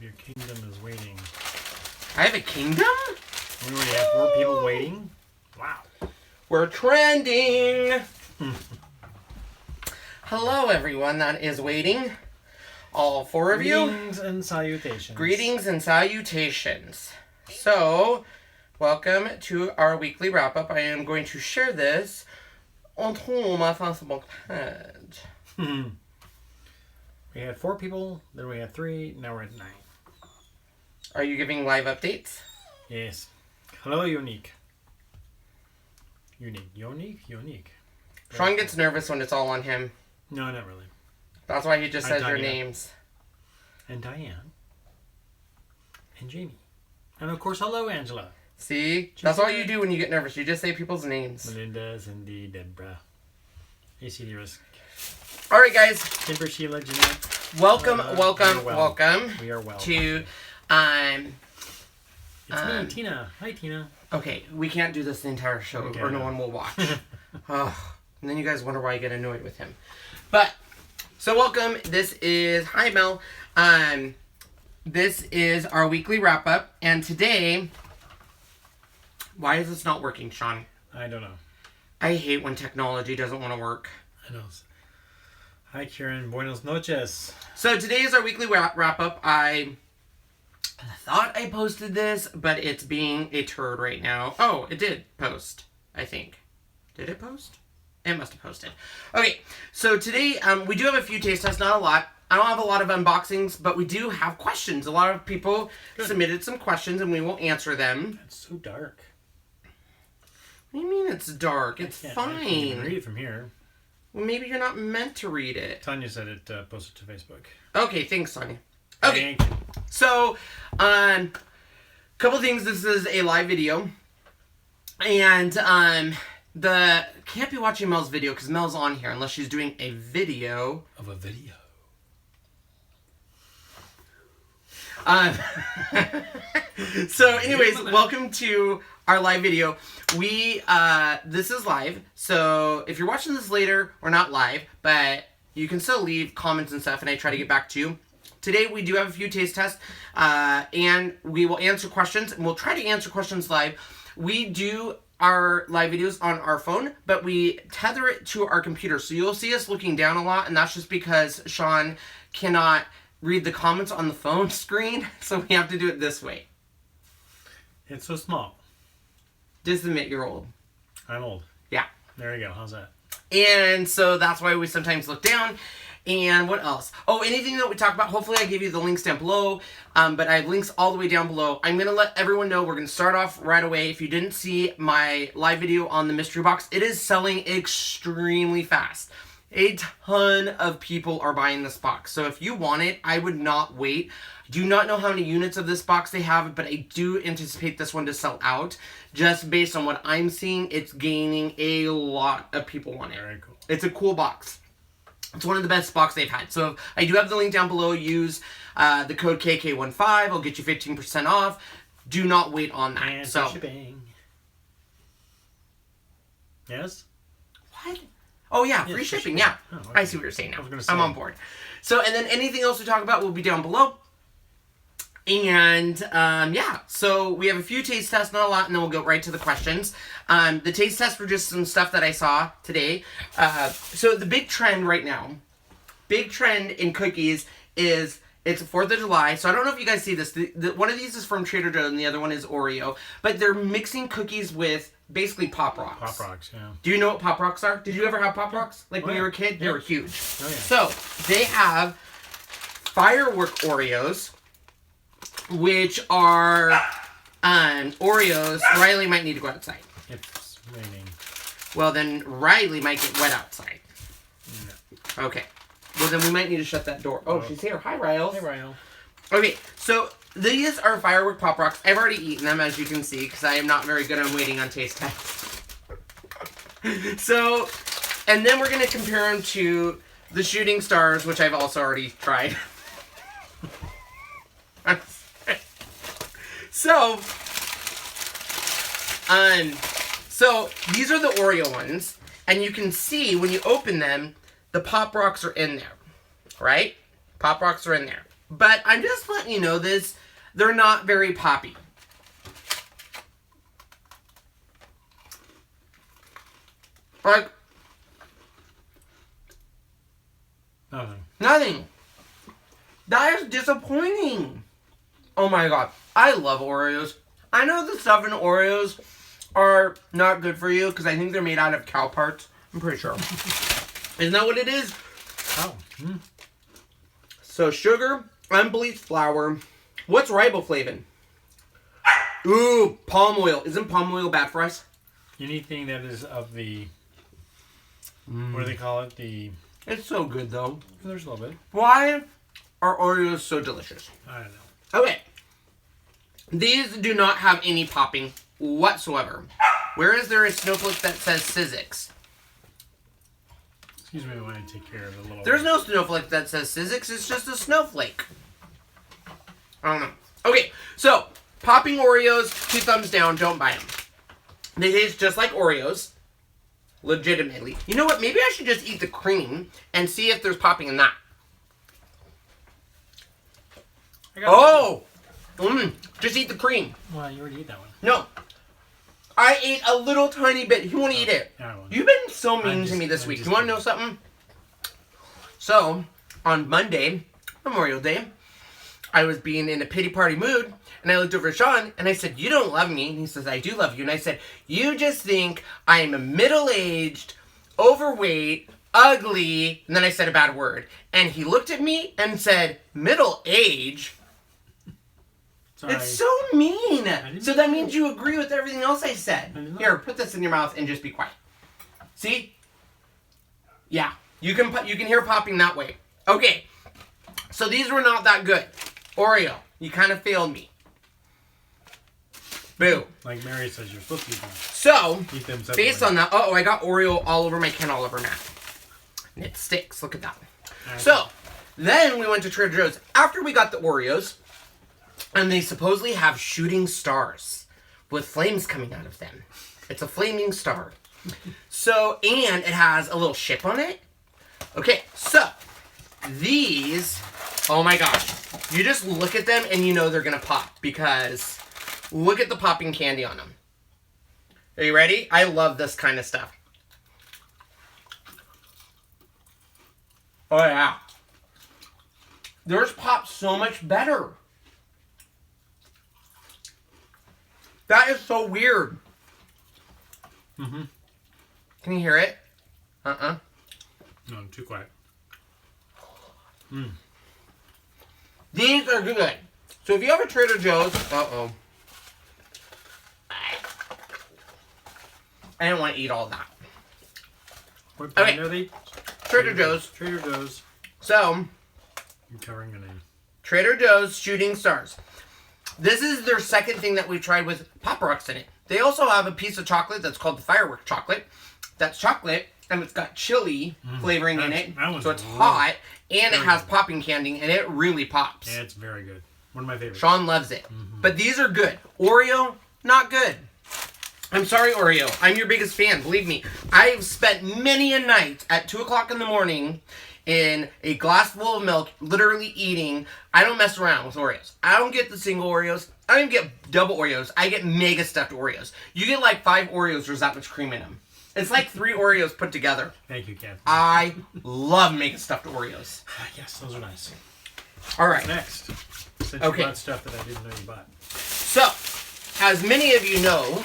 Your kingdom is waiting. I have a kingdom? We already have 4 people waiting. Wow. We're trending. Hello, everyone that is waiting. All 4 of you. Greetings and salutations. Greetings and salutations. So, welcome to our weekly wrap-up. I am going to share this onto my Facebook page. We had 4 people, then we had 3, now we're at 9. Are you giving live updates? Yes. Hello, Unique. Unique. Sean gets nervous when it's all on him. No, not really. That's why he just says your Diane. names. And Diane. And Jamie. And of course, hello, Angela. See? That's all you do when you get nervous. You just say people's names. Melinda, Cindy, Deborah. AC Risk. Alright, guys. Timber, Sheila, Jeanette. Welcome We are well. to, It's me, Tina. Hi, Tina. okay, we can't do this the entire show or no one will watch. And then you guys wonder why I get annoyed with him. But, so welcome. This is, hi Mel. This is our weekly wrap up. And today, why is this not working, Sean? I don't know. I hate when technology doesn't want to work. I know. Hi, Kieran. Buenos noches. So today is our weekly wrap up. I thought I posted this, but it's being a turd right now. Oh, it did post, I think. Did it post? It must have posted. Okay, so today we do have a few taste tests, not a lot. I don't have a lot of unboxings, but we do have questions. A lot of people submitted some questions, and we will answer them. It's so dark. What do you mean it's dark? It's fine. I can't even read it from here. Well, maybe you're not meant to read it. Tanya said it posted to Facebook. Okay, thanks, Sonia. Okay, Thank you. so, couple things. This is a live video. And, can't be watching Mel's video because Mel's on here unless she's doing a video. Of a video. So, anyways, welcome to our live video. This is live, so if you're watching this later, we're not live, but you can still leave comments and stuff, and I try to get back to you. Today, we do have a few taste tests, and we will answer questions, and we'll try to answer questions live. We do our live videos on our phone, but we tether it to our computer, so you'll see us looking down a lot, and that's just because Sean cannot read the comments on the phone screen, so we have to do it this way. It's so small. Just admit you're old. I'm old. Yeah. There you go. How's that? And so that's why we sometimes look down. And what else? Oh, anything that we talk about, hopefully I gave you the links down below. But I have links all the way down below. I'm going to let everyone know we're going to start off right away. If you didn't see my live video on the mystery box, it is selling extremely fast. A ton of people are buying this box. So if you want it, I would not wait. I do not know how many units of this box they have, but I do anticipate this one to sell out. Just based on what I'm seeing, it's gaining a lot of people want it. Very cool. It's a cool box. It's one of the best box they've had. So I do have the link down below. Use the code KK15. I'll get you 15% off. Do not wait on that. And so shipping. Yes? What? Oh, yeah, Yeah, free free shipping, shipping. yeah. Oh, okay. I see what you're saying now. I was gonna say. I'm on board. So, and then anything else we talk about will be down below. And, yeah, so we have a few taste tests, not a lot, and then we'll go right to the questions. The taste tests were just some stuff that I saw today. So the big trend right now, big trend in cookies is it's 4th of July. So I don't know if you guys see this. One of these is from Trader Joe's and the other one is Oreo. But they're mixing cookies with basically Pop Rocks. Pop Rocks, yeah. Do you know what Pop Rocks are? Did you ever have Pop Rocks? Like when you were a kid? They were huge. Oh, yeah. So, they have firework Oreos, which are Oreos. Riley might need to go outside. It's raining. Well, then Riley might get wet outside. No. Okay. Well, then we might need to shut that door. Oh, she's here. Hi, Riles. Hey, Ryle. Okay, so these are firework Pop Rocks. I've already eaten them, as you can see, because I am not very good on waiting on taste tests. So, and then we're going to compare them to the Shooting Stars, which I've also already tried. So these are the Oreo ones, and you can see when you open them, the Pop Rocks are in there, right? Pop Rocks are in there. But I'm just letting you know this. They're not very poppy. Like, nothing. That is disappointing. Oh my god. I love Oreos. I know the stuff in Oreos are not good for you because I think they're made out of cow parts. I'm pretty sure. Isn't that what it is? Oh. So sugar, unbleached flour. What's riboflavin? Ooh, palm oil. Isn't palm oil bad for us? Anything that is of the... What do they call it? The... It's so good though. There's a little bit. Why are Oreos so delicious? I don't know. Okay. These do not have any popping whatsoever. Where is there a snowflake that says Sizzix? Excuse me when I take care of the little... There's no snowflake that says Sizzix. It's just a snowflake. I don't know. Okay, so popping Oreos, 2 thumbs down. Don't buy them. They taste just like Oreos. Legitimately. You know what? Maybe I should just eat the cream and see if there's popping in that. Oh! Just eat the cream. Well, you already ate that one. No. I ate a little tiny bit. You want to eat it? I won't. You've been so mean to me this week. You want to know something? So, on Monday, Memorial Day, I was being in a pity party mood, and I looked over at Sean, and I said, you don't love me. And he says, I do love you. And I said, you just think I'm a middle-aged, overweight, ugly, and then I said a bad word. And he looked at me and said, middle-age? Sorry. It's so mean. So that means you agree with everything else I said. Here, put this in your mouth and just be quiet. See? Yeah. You can hear popping that way. Okay. So these were not that good. Oreo, you kind of failed me. Boo. Like Mary says, you're supposed to eat them. So, Eat them based on that, I got Oreo all over my Ken Oliver mat. And it sticks. Look at that. Right. So, then we went to Trader Joe's. After we got the Oreos, and they supposedly have shooting stars with flames coming out of them. It's a flaming star. So, and it has a little ship on it. Okay, so, these, oh my gosh. You just look at them and you know they're going to pop because look at the popping candy on them. Are you ready? I love this kind of stuff. Oh yeah. Theirs pop so much better. That is so weird. Mm-hmm. Can you hear it? No, I'm too quiet. These are good. So if you have a Trader Joe's... I didn't want to eat all that. What brand are they? Trader Joe's. Trader Joe's. So... I'm covering the name. Trader Joe's Shooting Stars. This is their second thing that we tried with Pop Rocks in it. They also have a piece of chocolate that's called the Firework Chocolate. That's chocolate, and it's got chili flavoring in it. So it's hot, and it has popping candy, and it really pops. Yeah, it's very good. One of my favorites. Sean loves it. But these are good. Oreo, not good. I'm sorry, Oreo. I'm your biggest fan, believe me. I've spent many a night at 2 o'clock in the morning in a glass full of milk, literally eating. I don't mess around with Oreos. I don't get the single Oreos. I don't get double Oreos. I get mega stuffed Oreos. You get like 5 Oreos, there's that much cream in them. It's like 3 Oreos put together. Thank you, Ken. I love mega stuffed Oreos. Yes, those are nice. All right. Next. Since Okay. you bought stuff that I didn't know you bought. So, as many of you know,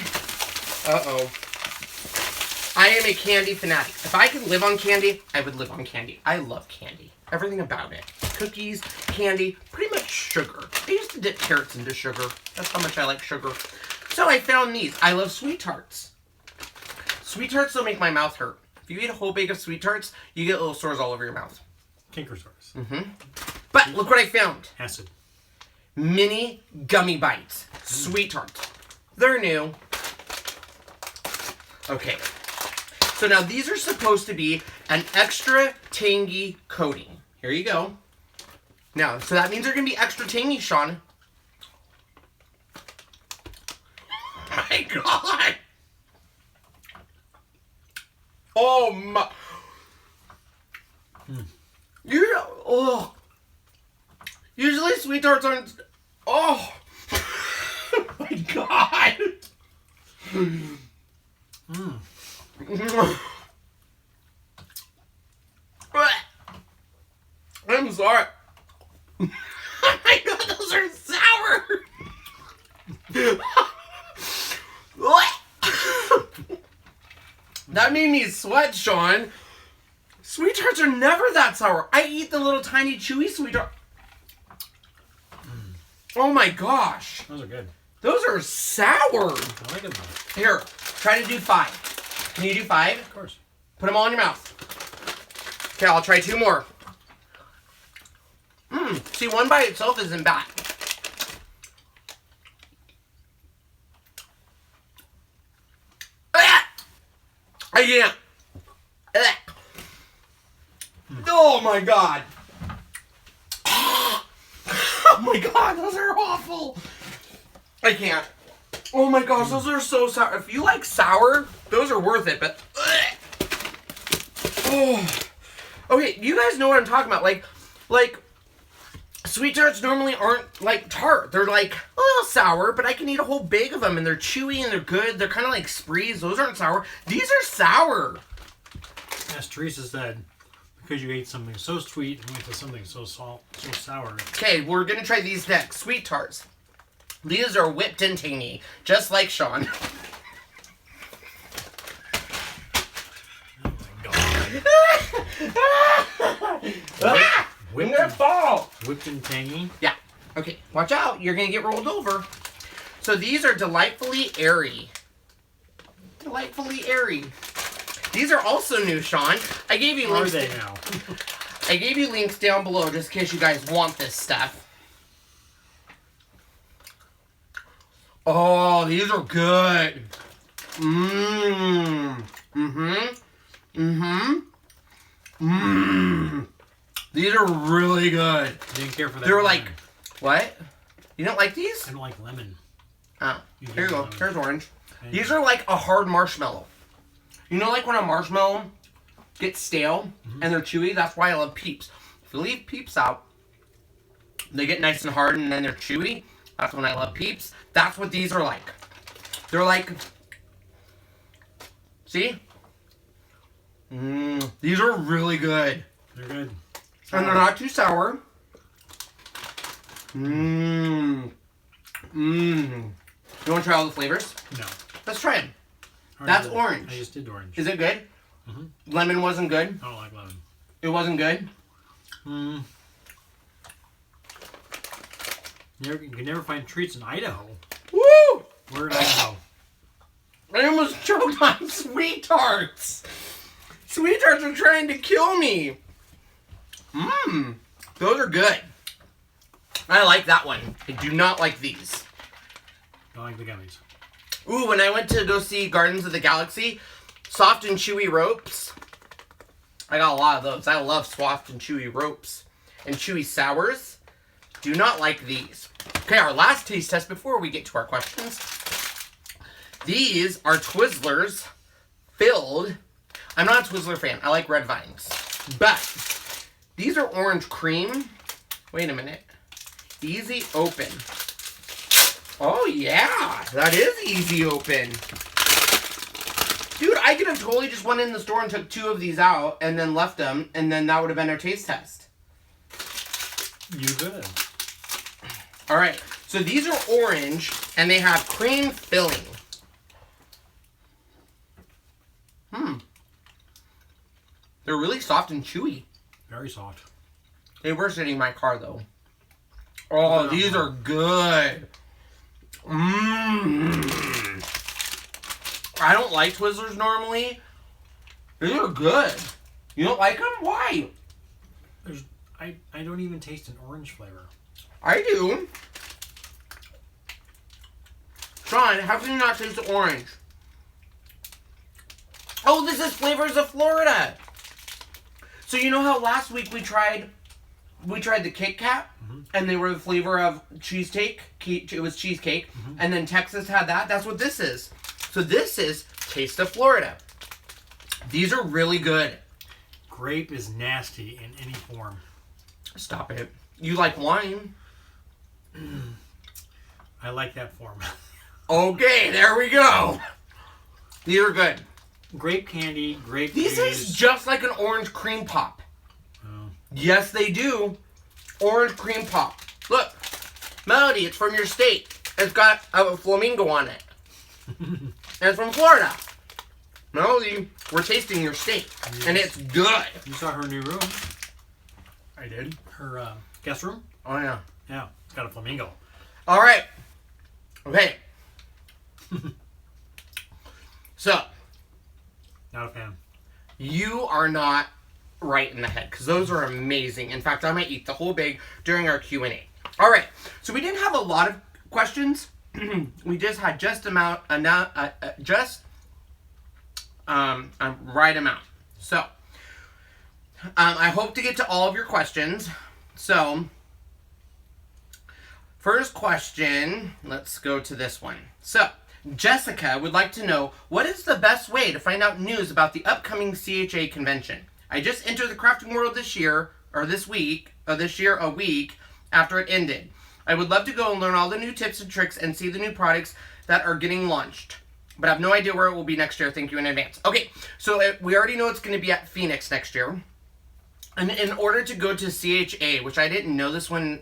I am a candy fanatic. If I could live on candy, I would live on candy. I love candy. Everything about it. Cookies, candy, pretty much sugar. I used to dip carrots into sugar. That's how much I like sugar. So I found these. I love Sweet Tarts. Sweet Tarts don't make my mouth hurt. If you eat a whole bag of Sweet Tarts, you get little sores all over your mouth. Kinker sores. But look what I found. Acid. Mini gummy bites. Sweet Tarts. They're new. Okay. So now these are supposed to be an extra tangy coating. Here you go. Now, so that means they're going to be extra tangy, Sean. Oh my God. Oh my. Usually sweet tarts aren't... Oh! My God! I'm sorry. Oh my God, those are sour! That made me sweat, Sean. Sweet tarts are never that sour. I eat the little tiny chewy sweet tart. Oh my gosh. Those are good. Those are sour. I like them though. Here, try to do 5. Can you do 5? Of course. Put them all in your mouth. Okay, I'll try 2 more. See, one by itself isn't bad. I can't. Oh my God. Oh my God, those are awful. I can't. Oh my gosh, those are so sour. If you like sour, those are worth it, but... Oh. Okay, you guys know what I'm talking about. Like, sweet tarts normally aren't, like, tart. They're, like, a little sour, but I can eat a whole bag of them, and they're chewy, and they're good. They're kind of like sprees. Those aren't sour. These are sour. As Teresa said, because you ate something so sweet and went to something so sour. Okay, we're going to try these next. Sweet tarts. These are whipped and tangy, just like Sean. Oh my God. I'm gonna fall. Whipped and tangy. Yeah. Okay, watch out. You're going to get rolled over. So these are delightfully airy. Delightfully airy. These are also new, Sean. I gave you links. Are they now? I gave you links down below just in case you guys want this stuff. Oh, these are good. These are really good. Didn't care for that. They're like, what? You don't like these? I don't like lemon. Oh, here you go. Lemon. Here's orange. Okay. These are like a hard marshmallow. You know, like when a marshmallow gets stale and they're chewy? That's why I love Peeps. If you leave Peeps out, they get nice and hard and then they're chewy. That's when I love Peeps. That's what these are like. They're like... See? These are really good. They're good. And they're not too sour. You want to try all the flavors? No. Let's try them. I That's did. orange. I just did orange. Is it good? Lemon wasn't good? I don't like lemon. It wasn't good? You can never find treats in Idaho. Woo! We're in Idaho. I almost choked on sweet tarts. Sweet tarts are trying to kill me. Those are good. I like that one. I do not like these. Don't like the gummies. Ooh, when I went to go see Guardians of the Galaxy, soft and chewy ropes. I got a lot of those. I love soft and chewy ropes. And chewy sours. Do not like these. Okay, our last taste test before we get to our questions. These are Twizzlers filled. I'm not a Twizzler fan. I like red vines. But these are orange cream. Wait a minute. Easy open. Oh, yeah. That is easy open. Dude, I could have totally just went in the store and took 2 of these out and then left them, and then that would have been our taste test. You could. All right. So these are orange, and they have cream filling. They're really soft and chewy. Very soft. They were sitting in my car, though. Oh, these are good. I don't like Twizzlers normally. These are good. You don't like them? Why? I don't even taste an orange flavor. I do. Sean, how can you not taste the orange? Oh, this is Flavors of Florida. So you know how last week we tried the Kit Kat, and they were the flavor of cheesecake. It was cheesecake, and then Texas had that. That's what this is. So this is Taste of Florida. These are really good. Grape is nasty in any form. Stop it. You like wine. I like that format. Okay, there we go. These are good. Grape candy, grape These juice. taste just like an orange cream pop. Oh. Yes, they do. Orange cream pop. Look, Melody, it's from your state. It's got a flamingo on it. And it's from Florida. Melody, we're tasting your state. Yes. And it's good. You saw her new room. I did. Her guest room. Oh, yeah. Yeah, it's got a flamingo. All right. Okay. So. Not a fan. You are not right in the head, because those are amazing. In fact, I might eat the whole bag during our Q&A. All right. So we didn't have a lot of questions. We just had just right amount. So, I hope to get to all of your questions. So, first question, let's go to this one. So, Jessica would like to know, what is the best way to find out news about the upcoming CHA convention? I just entered the crafting world this year a week after it ended. I would love to go and learn all the new tips and tricks and see the new products that are getting launched. But I have no idea where it will be next year. Thank you in advance. Okay, so we already know it's going to be at Phoenix next year. And in order to go to CHA, which I didn't know this one,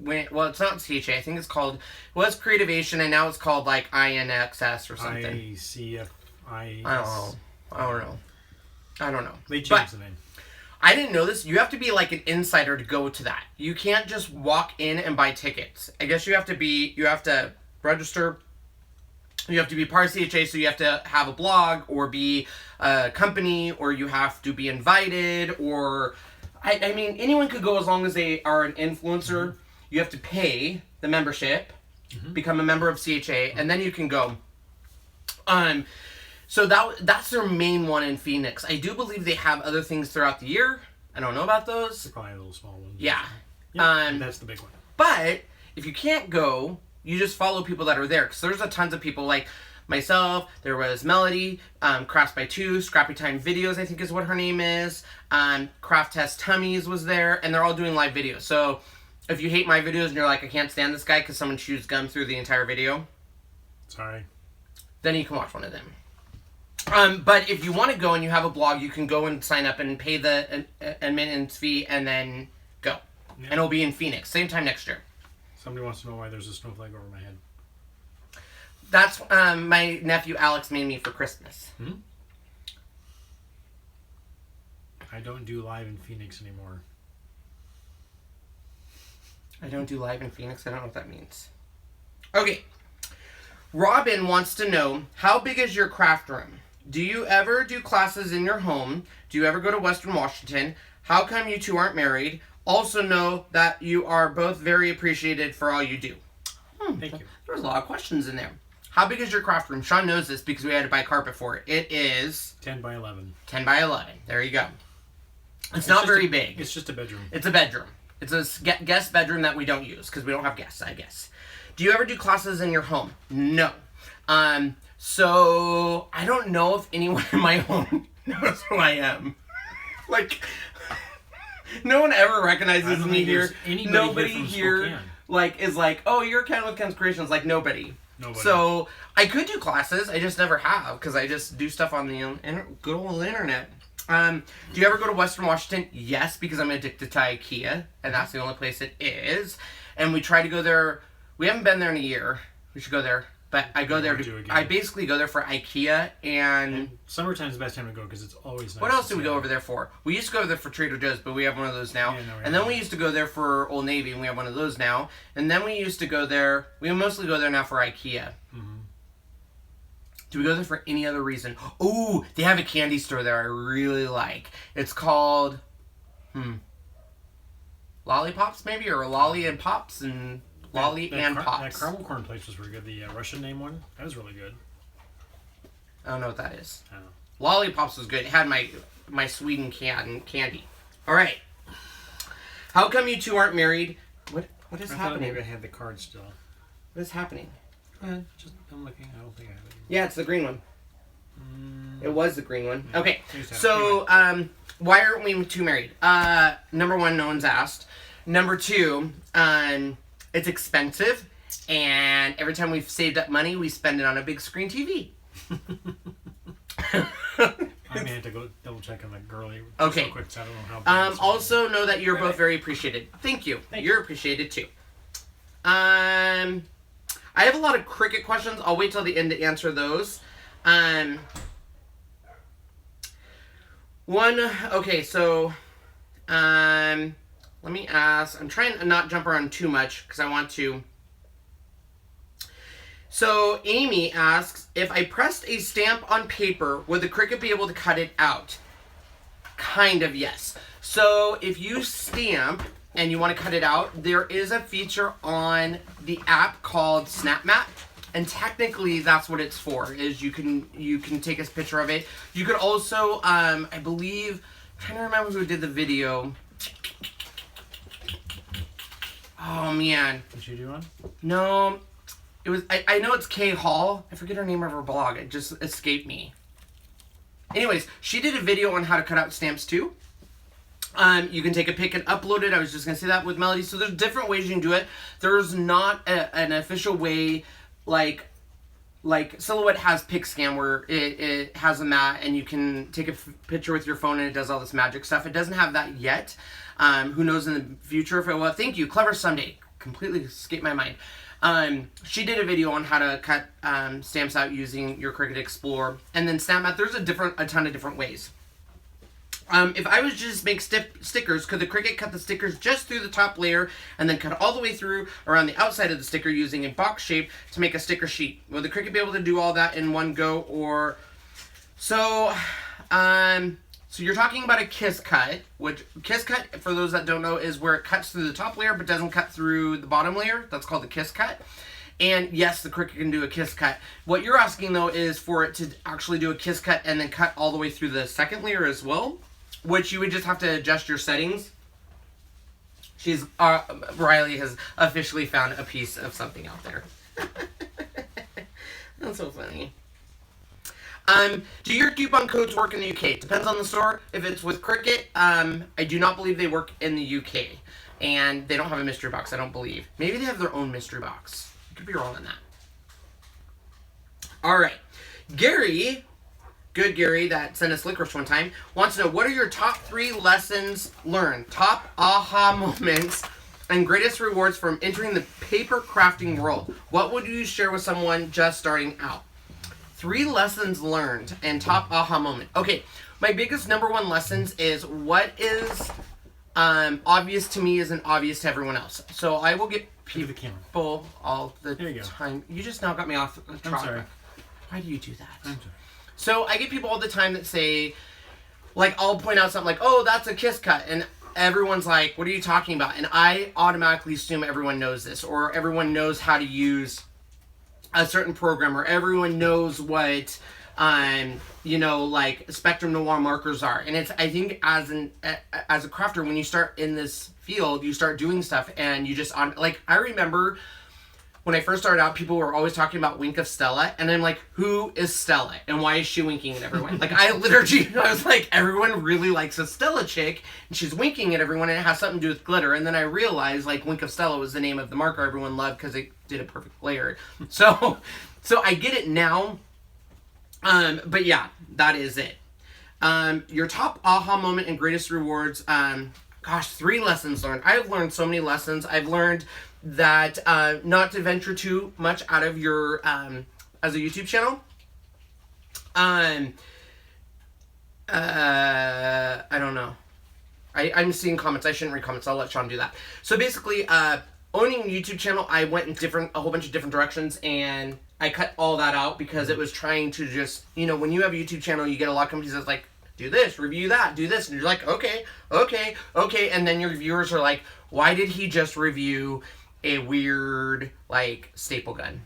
well, it's not CHA. I think it's called, well, it's Creativation, and now it's called like INXS or something. I don't know. They changed the name. I didn't know this. You have to be like an insider to go to that. You can't just walk in and buy tickets. I guess you have to register. You have to be part of CHA, so you have to have a blog or be a company, or you have to be invited, or I mean, anyone could go as long as they are an influencer. Mm-hmm. You have to pay the membership, become a member of CHA, and then you can go. So that's their main one in Phoenix. I do believe they have other things throughout the year. I don't know about those. They're probably little small ones. Yeah. That's the big one. But if you can't go, you just follow people that are there. Because there's a tons of people like myself. There was Melody, Crafts by Two, Scrappy Time Videos, I think is what her name is. Craft Test Tummies was there. And they're all doing live videos. So if you hate my videos and you're like, I can't stand this guy because someone chews gum through the entire video. Sorry. Then you can watch one of them. But if you want to go and you have a blog, you can go and sign up and pay the admittance fee and then go. Yeah. And it'll be in Phoenix. Same time next year. Somebody wants to know why there's a snowflake over my head. That's my nephew Alex made me for Christmas. Hmm? I don't do live in Phoenix anymore. I don't do live in Phoenix? I don't know what that means. Okay. Robin wants to know, how big is your craft room? Do you ever do classes in your home? Do you ever go to Western Washington? How come you two aren't married? Also know that you are both very appreciated for all you do. Thank you. There's a lot of questions in there. How big is your craft room? Sean knows this because we had to buy carpet for it. It is 10 by 11. 10 by 11. There you go. It's not very big. It's just a bedroom. It's a bedroom. It's a guest bedroom that we don't use because we don't have guests, I guess. Do you ever do classes in your home? No. So I don't know if anyone in my home knows who I am. Like, no one ever recognizes me here. Nobody here like is like, oh, you're Ken with Ken's Creations. Like, nobody. So I could do classes. I just never have because I just do stuff on the good old internet. Do you ever go to Western Washington? Yes, because I'm addicted to IKEA, and that's the only place it is. And we try to go there. We haven't been there in a year. We should go there. But I go there I basically go there for IKEA and summertime's the best time to go because it's always nice. What else do we go over there for? We used to go over there for Trader Joe's, but we have one of those now. Yeah, and then we used to go there for Old Navy, and we have one of those now. And then we used to go there. We mostly go there now for IKEA. Mm-hmm. Do we go there for any other reason? Oh, they have a candy store there I really like. It's called Lollipops maybe, or Lolly and Pops and Lolly and Pops. That caramel corn place was really good. The Russian name one, that was really good. I don't know what that is. I don't know. Lollipops was good. It had my Sweden candy. All right. How come you two aren't married? What is happening? Maybe I have the card still. What is happening? I'm looking. I don't think I have it. Yeah, it's the green one. It was the green one. Okay. So, why aren't we two married? Number one, no one's asked. Number 2, it's expensive, and every time we've saved up money, we spend it on a big screen TV. I may have to go double check on the girly. Okay. Real quick, so I don't know how big Also know that you're both very appreciated. Thank you. You're appreciated too. I have a lot of Cricut questions. I'll wait till the end to answer those. Okay, so, let me ask. I'm trying to not jump around too much because I want to. So, Amy asks, if I pressed a stamp on paper, would the Cricut be able to cut it out? Kind of, yes. So, if you stamp and you want to cut it out, there is a feature on the app called Snap Mat. And technically, that's what it's for, is you can take a picture of it. You could also, I believe, I'm trying to remember who did the video. Oh, man. Did you do one? No. It was, I know it's Kay Hall. I forget her name of her blog. It just escaped me. Anyways, she did a video on how to cut out stamps too. You can take a pic and upload it. I was just going to say that with Melody. So there's different ways you can do it. There's not an official way like Silhouette has PicScan where it has a mat and you can take a picture with your phone and it does all this magic stuff. It doesn't have that yet. Who knows in the future if it will. Thank you. Clever Sunday. Completely escaped my mind. She did a video on how to cut stamps out using your Cricut Explore. And then SnapMat, there's a ton of different ways. If I was just make stickers, could the Cricut cut the stickers just through the top layer and then cut all the way through around the outside of the sticker using a box shape to make a sticker sheet? Will the Cricut be able to do all that in one go? Or so you're talking about a kiss cut, which kiss cut, for those that don't know, is where it cuts through the top layer but doesn't cut through the bottom layer. That's called the kiss cut. And yes, the Cricut can do a kiss cut. What you're asking though is for it to actually do a kiss cut and then cut all the way through the second layer as well, which you would just have to adjust your settings. Riley has officially found a piece of something out there. That's so funny. Do your coupon codes work in the UK? Depends on the store. If it's with Cricut, I do not believe they work in the UK. And they don't have a mystery box, I don't believe. Maybe they have their own mystery box. I could be wrong on that. Alright. Gary, good Gary, that sent us licorice one time, wants to know, what are your top 3 lessons learned? Top aha moments and greatest rewards from entering the paper crafting world? What would you share with someone just starting out? 3 lessons learned and top aha moment. Okay, my biggest number 1 lessons is what is obvious to me isn't obvious to everyone else. So I will get people all the time. You just now got me off the track. I'm sorry. Why do you do that? I'm sorry. So I get people all the time that say, like, I'll point out something like, oh, that's a kiss cut. And everyone's like, what are you talking about? And I automatically assume everyone knows this, or everyone knows how to use a certain program, or everyone knows what, like Spectrum Noir markers are. And it's, I think as a crafter, when you start in this field, you start doing stuff and you just, like, I remember when I first started out, people were always talking about Wink of Stella, and I'm like, who is Stella? And why is she winking at everyone? Like, I was like, everyone really likes a Stella chick, and she's winking at everyone, and it has something to do with glitter. And then I realized, like, Wink of Stella was the name of the marker everyone loved because it did a perfect layer. So I get it now. But yeah, that is it. Your top aha moment and greatest rewards. 3 lessons learned. I've learned so many lessons. I've learned that not to venture too much out of your as a YouTube channel. I don't know. I'm seeing comments. I shouldn't read comments. I'll let Sean do that. So basically, owning a YouTube channel, I went in a whole bunch of different directions, and I cut all that out because it was trying to just, when you have a YouTube channel, you get a lot of companies that's like, do this, review that, do this, and you're like, okay, and then your viewers are like, why did he just review a weird, like, staple gun?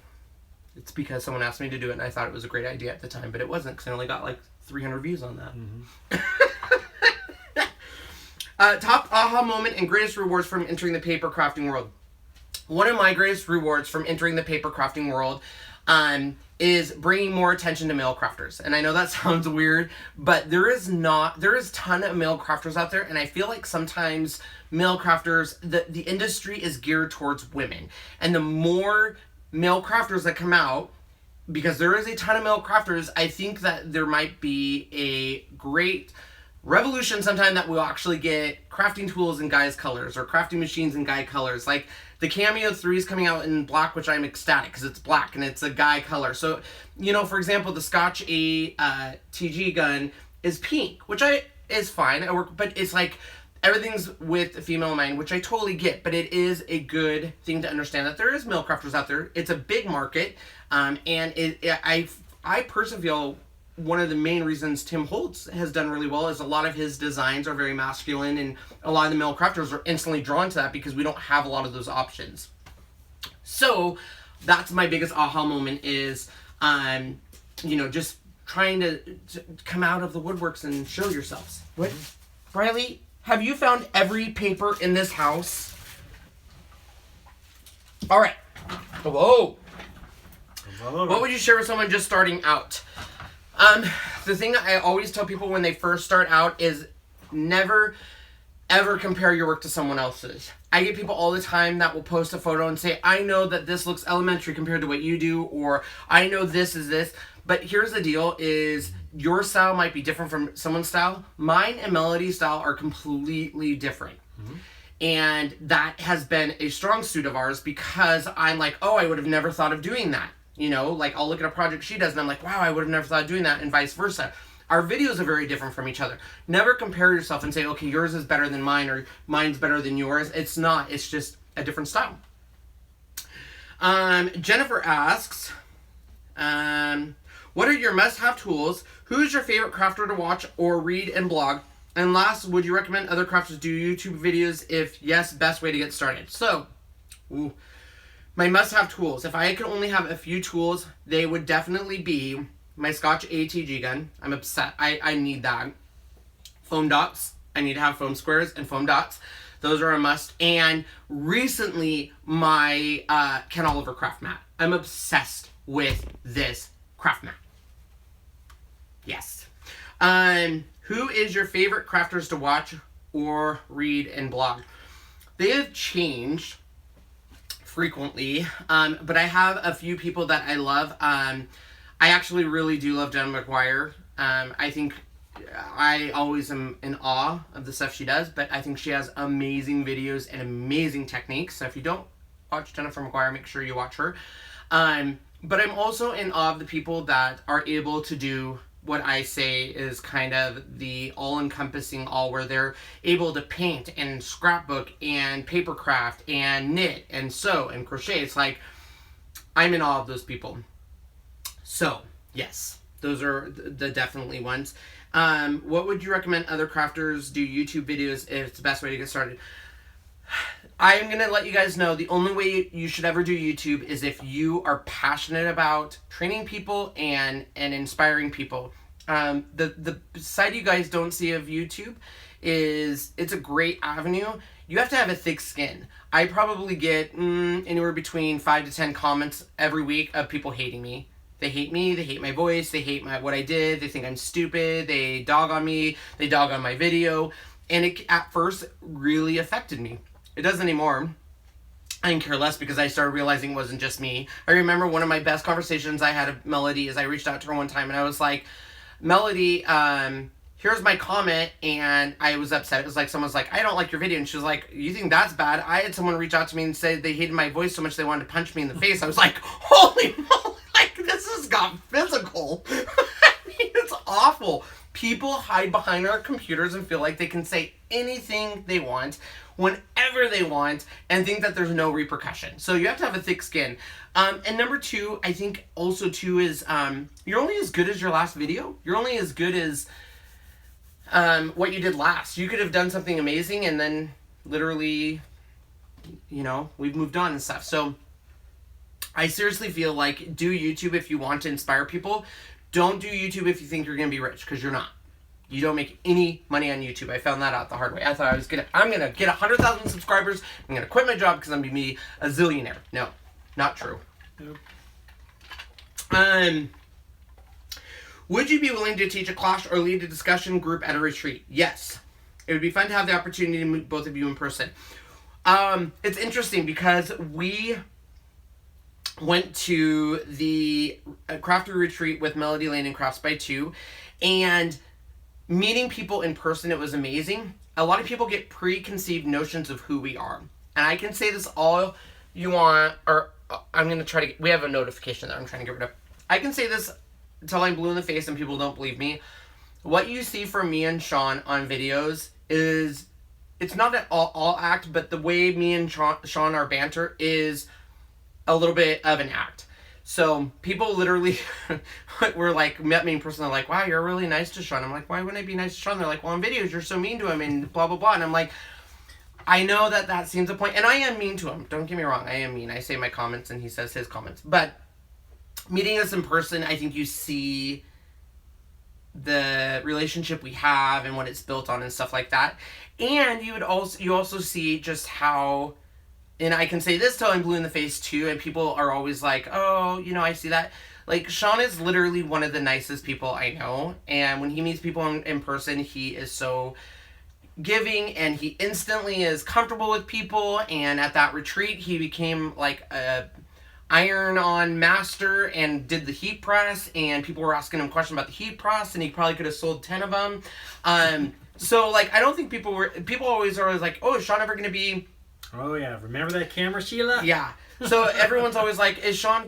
It's because someone asked me to do it, and I thought it was a great idea at the time, but it wasn't, because I only got, like, 300 views on that. Mm-hmm. Top aha moment and greatest rewards from entering the paper crafting world. One of my greatest rewards from entering the paper crafting world is bringing more attention to male crafters. And I know that sounds weird, but there is a ton of male crafters out there, and I feel like sometimes male crafters, the industry is geared towards women. And the more male crafters that come out, because there is a ton of male crafters, I think that there might be a great revolution sometime that we'll actually get crafting tools in guys' colors or crafting machines in guy colors. Like the Cameo 3 is coming out in black, which I'm ecstatic because it's black and it's a guy color. So, you know, for example, the Scotch A TG gun is pink, which is fine. But it's like everything's with a female in mind, which I totally get. But it is a good thing to understand that there is male crafters out there. It's a big market, and I personally feel one of the main reasons Tim Holtz has done really well is a lot of his designs are very masculine, and a lot of the male crafters are instantly drawn to that because we don't have a lot of those options. So that's my biggest aha moment is, you know, just trying to come out of the woodworks and show yourselves. What? Riley, have you found every paper in this house? All right. Whoa. What would you share with someone just starting out? The thing I always tell people when they first start out is never, ever compare your work to someone else's. I get people all the time that will post a photo and say, I know that this looks elementary compared to what you do, or I know this is this. But here's the deal is your style might be different from someone's style. Mine and Melody's style are completely different. Mm-hmm. And that has been a strong suit of ours because I'm like, oh, I would have never thought of doing that. You know, like I'll look at a project she does and I'm like, wow, I would have never thought of doing that, and vice versa. Our videos are very different from each other. Never compare yourself and say, okay, yours is better than mine or mine's better than yours. It's not. It's just a different style. Jennifer asks, what are your must-have tools? Who's your favorite crafter to watch or read and blog? And last, would you recommend other crafters do YouTube videos? If yes, best way to get started. So, my must-have tools. If I could only have a few tools, they would definitely be my Scotch ATG gun. I'm upset. I need that. Foam dots. I need to have foam squares and foam dots. Those are a must. And recently, my Ken Oliver craft mat. I'm obsessed with this craft mat. Yes. Who is your favorite crafters to watch or read and blog? They have changed frequently, but I have a few people that I love. I actually really do love Jenna McGuire. I think I always am in awe of the stuff she does, but I think she has amazing videos and amazing techniques. So if you don't watch Jennifer McGuire, make sure you watch her. But I'm also in awe of the people that are able to do what I say is kind of the all-encompassing all, where they're able to paint and scrapbook and paper craft and knit and sew and crochet. It's like, I'm in awe of those people. So, yes, those are the definitely ones. What would you recommend other crafters do YouTube videos if it's the best way to get started? I am going to let you guys know the only way you should ever do YouTube is if you are passionate about training people and inspiring people. The side you guys don't see of YouTube is it's a great avenue. You have to have a thick skin. I probably get anywhere between 5 to 10 comments every week of people hating me. They hate me, they hate my voice, they hate what I did, they think I'm stupid, they dog on me, they dog on my video. And it at first really affected me. It doesn't anymore. I didn't care less because I started realizing it wasn't just me. I remember one of my best conversations I had with Melody is I reached out to her one time and I was like, Melody, here's my comment, and I was upset. It was like someone's like, I don't like your video, and she was like, you think that's bad? I had someone reach out to me and say they hated my voice so much they wanted to punch me in the face. I was like, holy moly, like this has got physical. I mean, it's awful. People hide behind our computers and feel like they can say anything they want whenever they want and think that there's no repercussion. So you have to have a thick skin. And number two, I think also too is you're only as good as your last video. You're only as good as what you did last. You could have done something amazing and then literally, you know, we've moved on and stuff. So I seriously feel like do YouTube if you want to inspire people. Don't do YouTube if you think you're going to be rich, because you're not. You don't make any money on YouTube. I found that out the hard way. I thought I'm going to get 100,000 subscribers. I'm going to quit my job because I'm going to be a zillionaire. No, not true. Nope. Would you be willing to teach a class or lead a discussion group at a retreat? Yes. It would be fun to have the opportunity to meet both of you in person. It's interesting because we went to the Crafty Retreat with Melody Lane and Crafts by Two, and meeting people in person, it was amazing. A lot of people get preconceived notions of who we are. And I can say this all you want, or I'm going to try to we have a notification that I'm trying to get rid of. I can say this until I'm blue in the face and people don't believe me. What you see from me and Sean on videos is, it's not at all act, but the way me and Sean our banter is a little bit of an act. So people literally were like, met me in person, they're like, wow, you're really nice to Sean. I'm like, why wouldn't I be nice to Sean? They're like, well, on videos you're so mean to him and blah blah blah. And I'm like, I know that seems a point, and I am mean to him, don't get me wrong, I am mean. I say my comments and he says his comments, but meeting us in person, I think you see the relationship we have and what it's built on and stuff like that. And you also see just how, and I can say this till I'm blue in the face too, and people are always like, oh, you know, I see that. Like, Sean is literally one of the nicest people I know, and when he meets people in person, he is so giving, and he instantly is comfortable with people. And at that retreat, he became like a iron-on master and did the heat press, and people were asking him questions about the heat press, and he probably could have sold 10 of them. So, like, I don't think people always are like, oh, is Sean ever going to be... Oh, yeah. Remember that camera, Sheila? Yeah. So everyone's always like, does Sean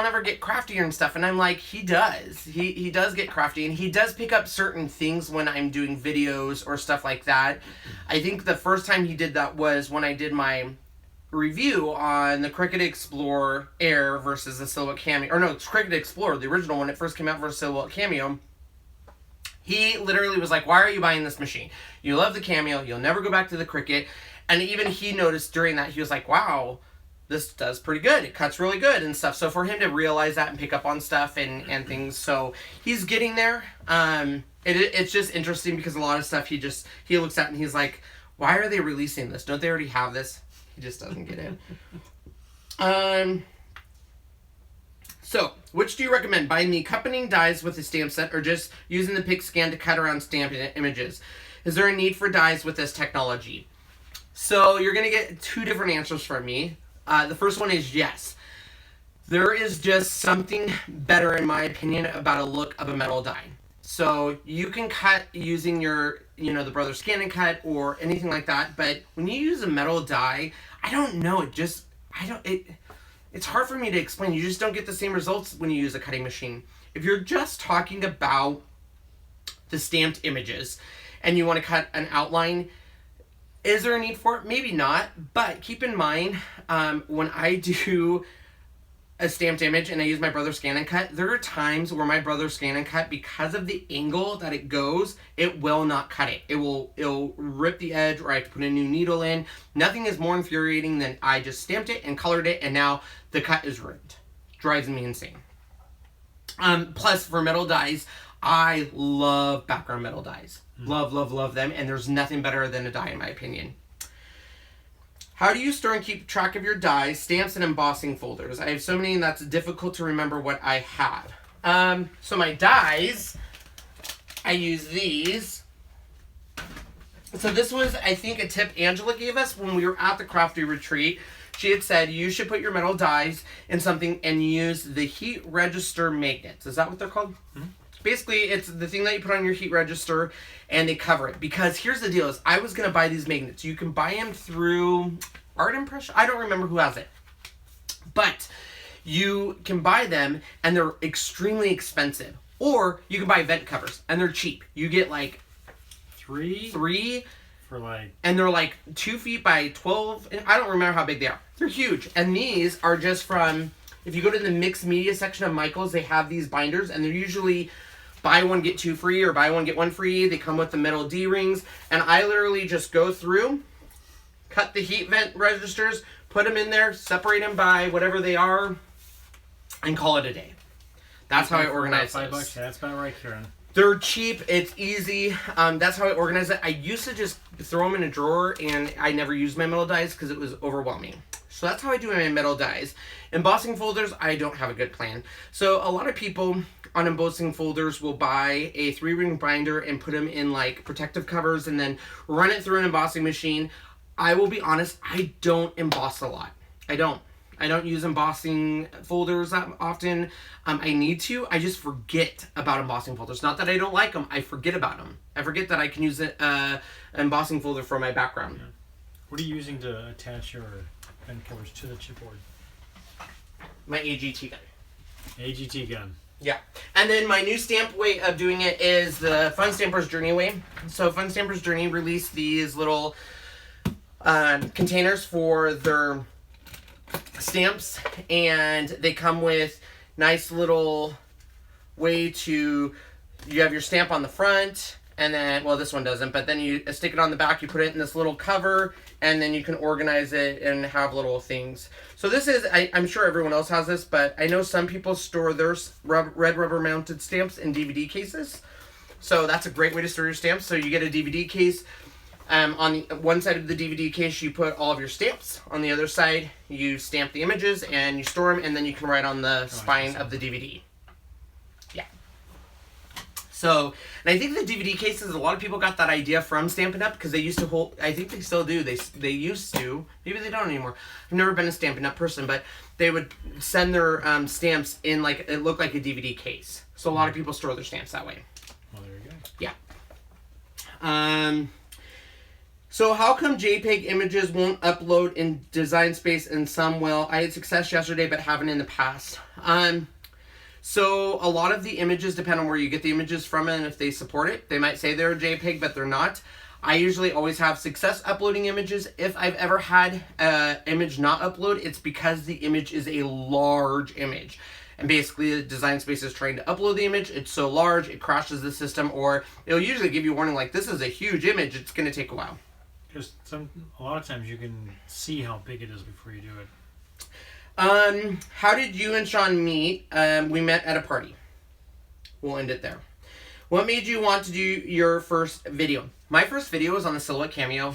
ever get craftier and stuff? And I'm like, he does. He does get crafty, and he does pick up certain things when I'm doing videos or stuff like that. I think the first time he did that was when I did my review on the Cricut Explorer Air versus the Silhouette Cameo. Or no, it's Cricut Explorer, the original when it first came out versus Silhouette Cameo. He literally was like, why are you buying this machine? You love the Cameo, you'll never go back to the Cricut. And even he noticed during that, he was like, wow, this does pretty good. It cuts really good and stuff. So for him to realize that and pick up on stuff and things, so he's getting there. It's just interesting because a lot of stuff he looks at and he's like, why are they releasing this? Don't they already have this? He just doesn't get it. So, which do you recommend? Buying the accompanying dies with the stamp set or just using the pick scan to cut around stamped images? Is there a need for dies with this technology? So, you're going to get two different answers from me. The first one is yes. There is just something better, in my opinion, about a look of a metal die. So, you can cut using your, the Brother Scan and Cut or anything like that, but when you use a metal die, I don't know, it's hard for me to explain. You just don't get the same results when you use a cutting machine. If you're just talking about the stamped images and you want to cut an outline, is there a need for it? Maybe not, but keep in mind, when I do a stamped image and I use my Brother Scan and Cut, there are times where my Brother Scan and Cut, because of the angle that it goes, it will not cut it. It'll rip the edge, or I have to put a new needle in. Nothing is more infuriating than I just stamped it and colored it and now the cut is ruined. Drives me insane. Plus, for metal dies, I love background metal dies. Love, love, love them, and there's nothing better than a die in my opinion. How do you store and keep track of your dies, stamps, and embossing folders? I have so many and that's difficult to remember what I have. So my dies, I use these. So this was, I think, a tip Angela gave us when we were at the Crafty Retreat. She had said you should put your metal dies in something and use the heat register magnets. Is that what they're called? Mm-hmm. Basically, it's the thing that you put on your heat register and they cover it. Because here's the deal is I was going to buy these magnets. You can buy them through Art Impression. I don't remember who has it. But you can buy them and they're extremely expensive. Or you can buy vent covers and they're cheap. You get like three for like, and they're like 2 feet by 12. I don't remember how big they are. They're huge. And these are just from, if you go to the mixed media section of Michael's, they have these binders and they're usually buy one, get two free, or buy one, get one free. They come with the metal D-rings. And I literally just go through, cut the heat vent registers, put them in there, separate them by whatever they are, and call it a day. That's how I organize $5. this. Yeah, that's about right, Karen. They're cheap. It's easy. That's how I organize it. I used to just throw them in a drawer, and I never used my metal dies because it was overwhelming. So that's how I do my metal dies. Embossing folders, I don't have a good plan. So a lot of people on embossing folders will buy a 3-ring binder and put them in like protective covers and then run it through an embossing machine. I will be honest, I don't emboss a lot. I don't use embossing folders that often. I need to. I just forget about embossing folders. Not that I don't like them. I forget about them. I forget that I can use an embossing folder for my background. Yeah. What are you using to attach your pen covers to the chipboard? My AGT gun. AGT gun. Yeah. And then my new stamp way of doing it is the Fun Stampers Journey way. So Fun Stampers Journey released these little containers for their stamps, and they come with nice little way to, you have your stamp on the front, and then, well, this one doesn't, but then you stick it on the back, you put it in this little cover, and then you can organize it and have little things. So this is, I'm sure everyone else has this, but I know some people store their red rubber mounted stamps in DVD cases. So that's a great way to store your stamps. So you get a DVD case. On the one side of the DVD case, you put all of your stamps. On the other side, you stamp the images and you store them, and then you can write on the spine of the DVD. Yeah. So, and I think the DVD cases, a lot of people got that idea from Stampin' Up! Because they used to hold, I think they still do, they used to, maybe they don't anymore. I've never been a Stampin' Up! Person, but they would send their stamps in like, it looked like a DVD case. So a lot of people store their stamps that way. Well, there you go. Yeah. So how come JPEG images won't upload in Design Space and some will? I had success yesterday, but haven't in the past. So a lot of the images depend on where you get the images from and if they support it. They might say they're a JPEG, but they're not. I usually always have success uploading images. If I've ever had an image not upload, it's because the image is a large image. And basically, the Design Space is trying to upload the image. It's so large, it crashes the system, or it'll usually give you a warning like, this is a huge image, it's going to take a while. Because a lot of times you can see how big it is before you do it. How did you and Sean meet? We met at a party. We'll end it there. What made you want to do your first video? My first video was on the Silhouette Cameo.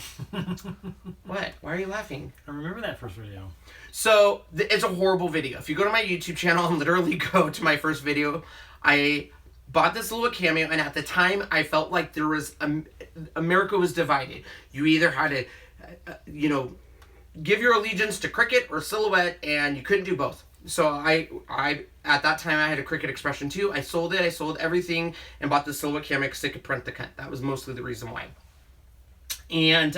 What? Why are you laughing? I remember that first video. So, it's a horrible video. If you go to my YouTube channel and literally go to my first video, I bought the Silhouette Cameo, and at the time, I felt like there was, America was divided. You either had to, give your allegiance to Cricut or Silhouette, and you couldn't do both. So I at that time, I had a Cricut Expression 2. I sold it. I sold everything and bought the Silhouette Cameo because it could print the cut. That was mostly the reason why. And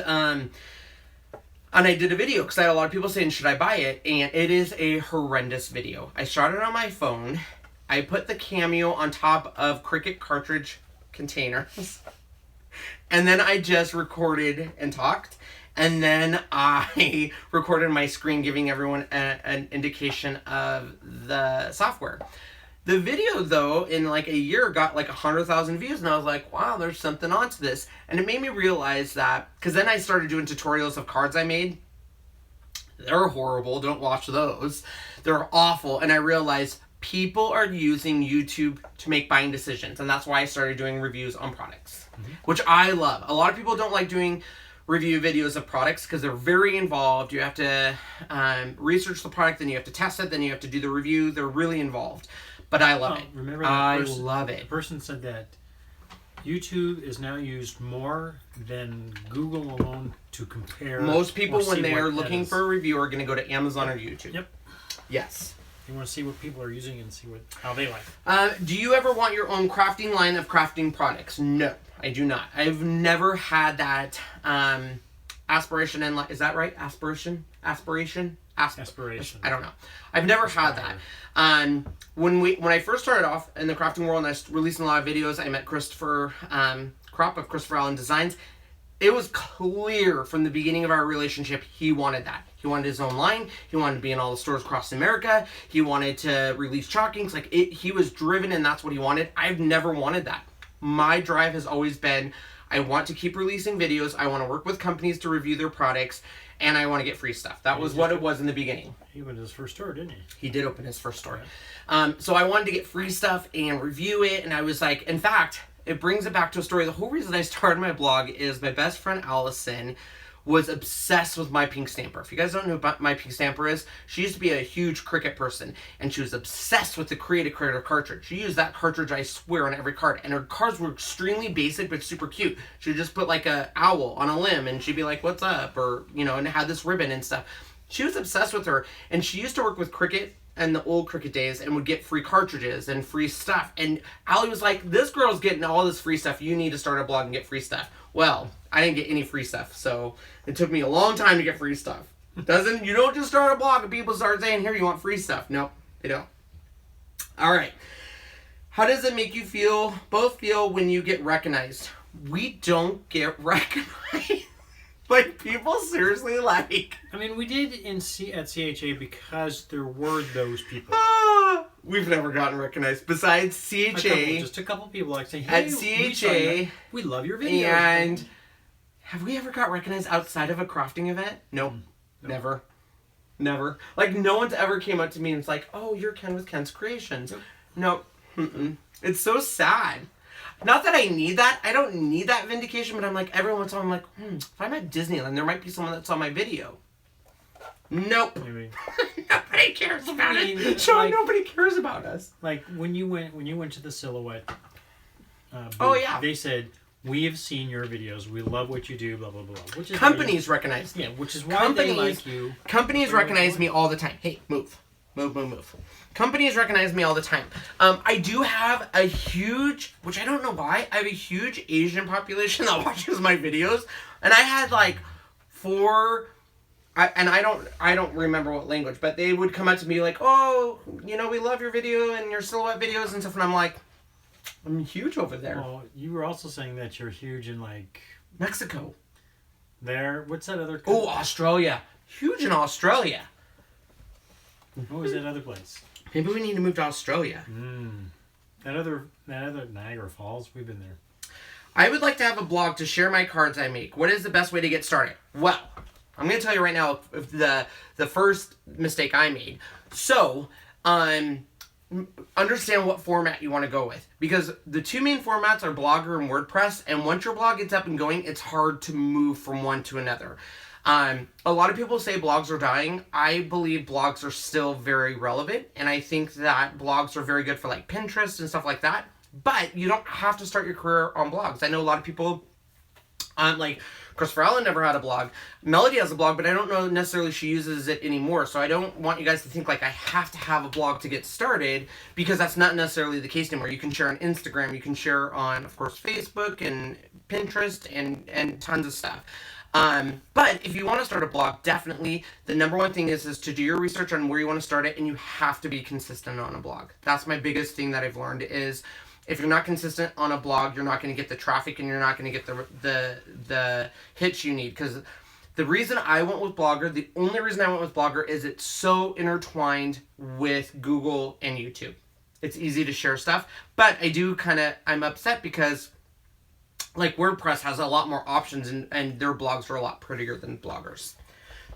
I did a video because I had a lot of people saying, should I buy it? And it is a horrendous video. I shot it on my phone. I put the Cameo on top of Cricut cartridge containers. And then I just recorded and talked. And then I recorded my screen giving everyone an indication of the software. The video, though, in like a year got like 100,000 views. And I was like, wow, there's something onto this. And it made me realize that, because then I started doing tutorials of cards I made. They're horrible. Don't watch those. They're awful. And I realized people are using YouTube to make buying decisions. And that's why I started doing reviews on products, which I love. A lot of people don't like doing review videos of products because they're very involved. You have to research the product, then you have to test it, then you have to do the review. They're really involved. But I love it. Remember I love it. The person said that YouTube is now used more than Google alone to compare. Most people, when they're looking for a review, are going to go to Amazon or YouTube. Yep. Yes. You want to see what people are using and see how they like. Do you ever want your own crafting line of crafting products? No, I do not. I've never had that aspiration in life. Is that right? Aspiration? I don't know. I've never had that. When I first started off in the crafting world and I was releasing a lot of videos, I met Christopher Kropp of Christopher Allen Designs. It was clear from the beginning of our relationship he wanted that. He wanted his own line. He wanted to be in all the stores across America. He wanted to release chalkings. He was driven, and that's what he wanted. I've never wanted that. My drive has always been, I want to keep releasing videos. I want to work with companies to review their products, and I want to get free stuff. That was what it was in the beginning. He opened his first store, didn't he? He did open his first store. So I wanted to get free stuff and review it, and I was like, in fact, it brings it back to a story. The whole reason I started my blog is my best friend Allison was obsessed with My Pink Stamper. If you guys don't know who My Pink Stamper is, she used to be a huge Cricut person, and she was obsessed with the Create a Creator cartridge. She used that cartridge, I swear, on every card, and her cards were extremely basic but super cute. She would just put like a owl on a limb, and she'd be like, "What's up?" or and had this ribbon and stuff. She was obsessed with her, and she used to work with Cricut in the old Cricut days and would get free cartridges and free stuff. And Allie was like, "This girl's getting all this free stuff. You need to start a blog and get free stuff." Well, I didn't get any free stuff, so it took me a long time to get free stuff. You don't just start a blog and people start saying, "Here, you want free stuff." No, they don't. All right. How does it make you both feel when you get recognized? We don't get recognized. Like, people seriously like... I mean, we did at CHA because there were those people. We've never gotten recognized besides CHA. Just a couple people like saying, "Hey, at CHA, we love your videos." And have we ever got recognized outside of a crafting event? Nope. Never. Never. Like, no one's ever came up to me and it's like, "Oh, you're Ken with Ken's Creations." Nope. It's so sad. Not that I need that. I don't need that vindication, but I'm like, every once in a while, I'm like, if I'm at Disneyland, there might be someone that saw my video. Nope. Nobody cares about it. Sean, nobody cares about us. Like, when you went to the Silhouette booth, yeah. They said, "We have seen your videos. We love what you do, blah, blah, blah." Which is companies recognize me. Yeah, which is why they like you. Companies recognize me all the time. Hey, move. Move. Companies recognize me all the time. I do have a huge, which I don't know why, I have a huge Asian population that watches my videos. And I had like 4... I don't remember what language, but they would come up to me like, "Oh, we love your video and your Silhouette videos and stuff." And I'm like, I'm huge over there. Well, you were also saying that you're huge in like... Mexico. What's that other country? Oh, Australia. Huge in Australia. What was that other place? Maybe we need to move to Australia. That other Niagara Falls, we've been there. I would like to have a blog to share my cards I make. What is the best way to get started? Well, I'm going to tell you right now the first mistake I made. So, understand what format you want to go with. Because the two main formats are Blogger and WordPress. And once your blog gets up and going, it's hard to move from one to another. A lot of people say blogs are dying. I believe blogs are still very relevant. And I think that blogs are very good for like Pinterest and stuff like that. But you don't have to start your career on blogs. I know a lot of people, like Christopher Allen never had a blog. Melody has a blog, but I don't know necessarily she uses it anymore. So I don't want you guys to think like I have to have a blog to get started, because that's not necessarily the case anymore. You can share on Instagram. You can share on, of course, Facebook and Pinterest and tons of stuff. But if you want to start a blog, definitely the number one thing is to do your research on where you want to start it, and you have to be consistent on a blog. That's my biggest thing that I've learned is if you're not consistent on a blog, you're not going to get the traffic and you're not going to get the hits you need. Because the reason I went with Blogger, the only reason I went with Blogger is it's so intertwined with Google and YouTube. It's easy to share stuff, but I'm upset because like WordPress has a lot more options and their blogs are a lot prettier than Bloggers.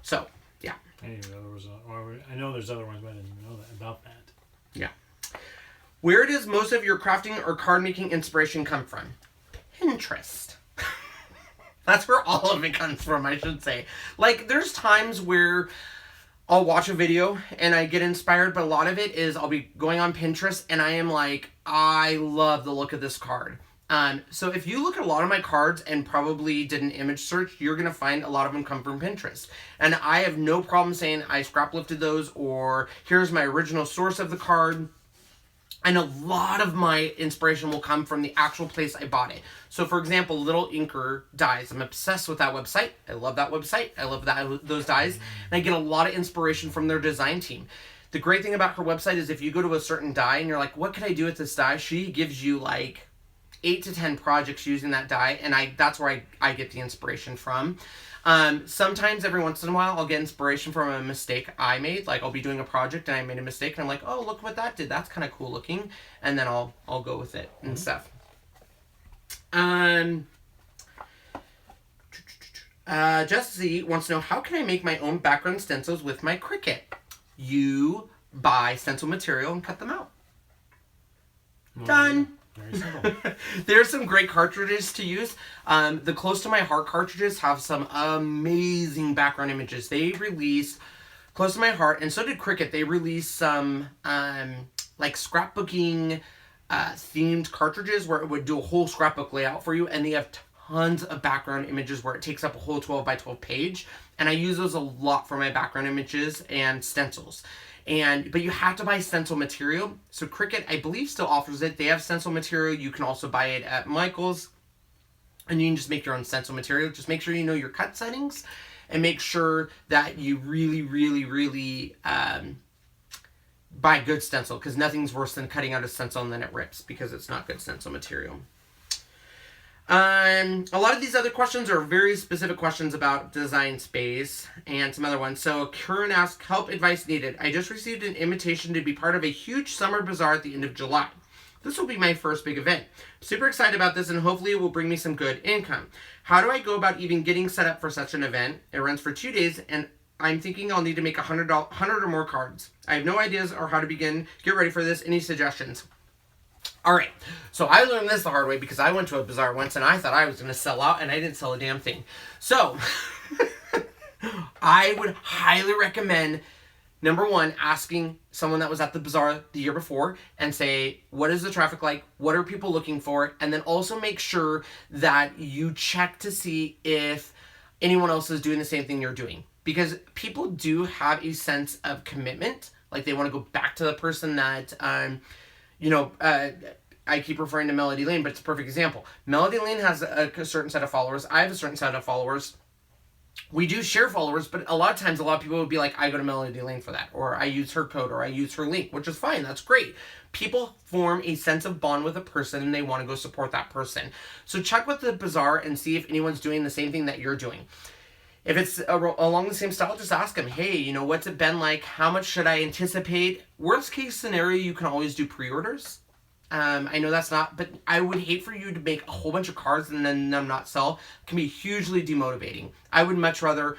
So, yeah. I know there's other ones, but I didn't even know about that. Yeah. Where does most of your crafting or card making inspiration come from? Pinterest. That's where all of it comes from, I should say. Like, there's times where I'll watch a video and I get inspired, but a lot of it is I'll be going on Pinterest and I am like, I love the look of this card. So if you look at a lot of my cards and probably did an image search, you're going to find a lot of them come from Pinterest. And I have no problem saying I scrap lifted those, or here's my original source of the card. And a lot of my inspiration will come from the actual place I bought it. So for example, Little Inker Dies. I'm obsessed with that website. I love that website. I love those dies. And I get a lot of inspiration from their design team. The great thing about her website is if you go to a certain die and you're like, what could I do with this die? She gives you like 8 to 10 projects using that die, and that's where I get the inspiration from. Sometimes every once in a while I'll get inspiration from a mistake I made. Like I'll be doing a project and I made a mistake and I'm like, oh, look what that did. That's kind of cool looking. And then I'll go with it and stuff. Jessie wants to know, how can I make my own background stencils with my Cricut? You buy stencil material and cut them out. Done. Very simple. There's some great cartridges to use. The Close to My Heart cartridges have some amazing background images. They released Close to My Heart, and so did Cricut. They released some like scrapbooking themed cartridges where it would do a whole scrapbook layout for you, and they have tons of background images where it takes up a whole 12 by 12 page, and I use those a lot for my background images and stencils. But you have to buy stencil material. So Cricut, I believe, still offers it. They have stencil material. You can also buy it at Michael's, and you can just make your own stencil material. Just make sure you know your cut settings, and make sure that you really buy good stencil, because nothing's worse than cutting out a stencil and then it rips because it's not good stencil material. A lot of these other questions are very specific questions about design space and some other ones. So Karen asks, help advice needed. I just received an invitation to be part of a huge summer bazaar at the end of July. This will be my first big event. Super excited about this, and hopefully it will bring me some good income. How do I go about even getting set up for such an event? It runs for 2 days, and I'm thinking I'll need to make 100 or more cards. I have no ideas or how to begin. Get ready for this. Any suggestions? All right, so I learned this the hard way because I went to a bazaar once and I thought I was going to sell out, and I didn't sell a damn thing. So I would highly recommend, number one, asking someone that was at the bazaar the year before and say, what is the traffic like? What are people looking for? And then also make sure that you check to see if anyone else is doing the same thing you're doing. Because people do have a sense of commitment. Like they want to go back to the person that, I keep referring to Melody Lane, but it's a perfect example. Melody Lane has a certain set of followers. I have a certain set of followers. We do share followers, but a lot of times, a lot of people would be like, I go to Melody Lane for that, or I use her code, or I use her link, which is fine. That's great. People form a sense of bond with a person, and they want to go support that person. So check with the bazaar and see if anyone's doing the same thing that you're doing. If it's along the same style, just ask them, hey, what's it been like? How much should I anticipate? Worst case scenario, you can always do pre-orders. I know that's not, but I would hate for you to make a whole bunch of cards and then them not sell. It can be hugely demotivating. I would much rather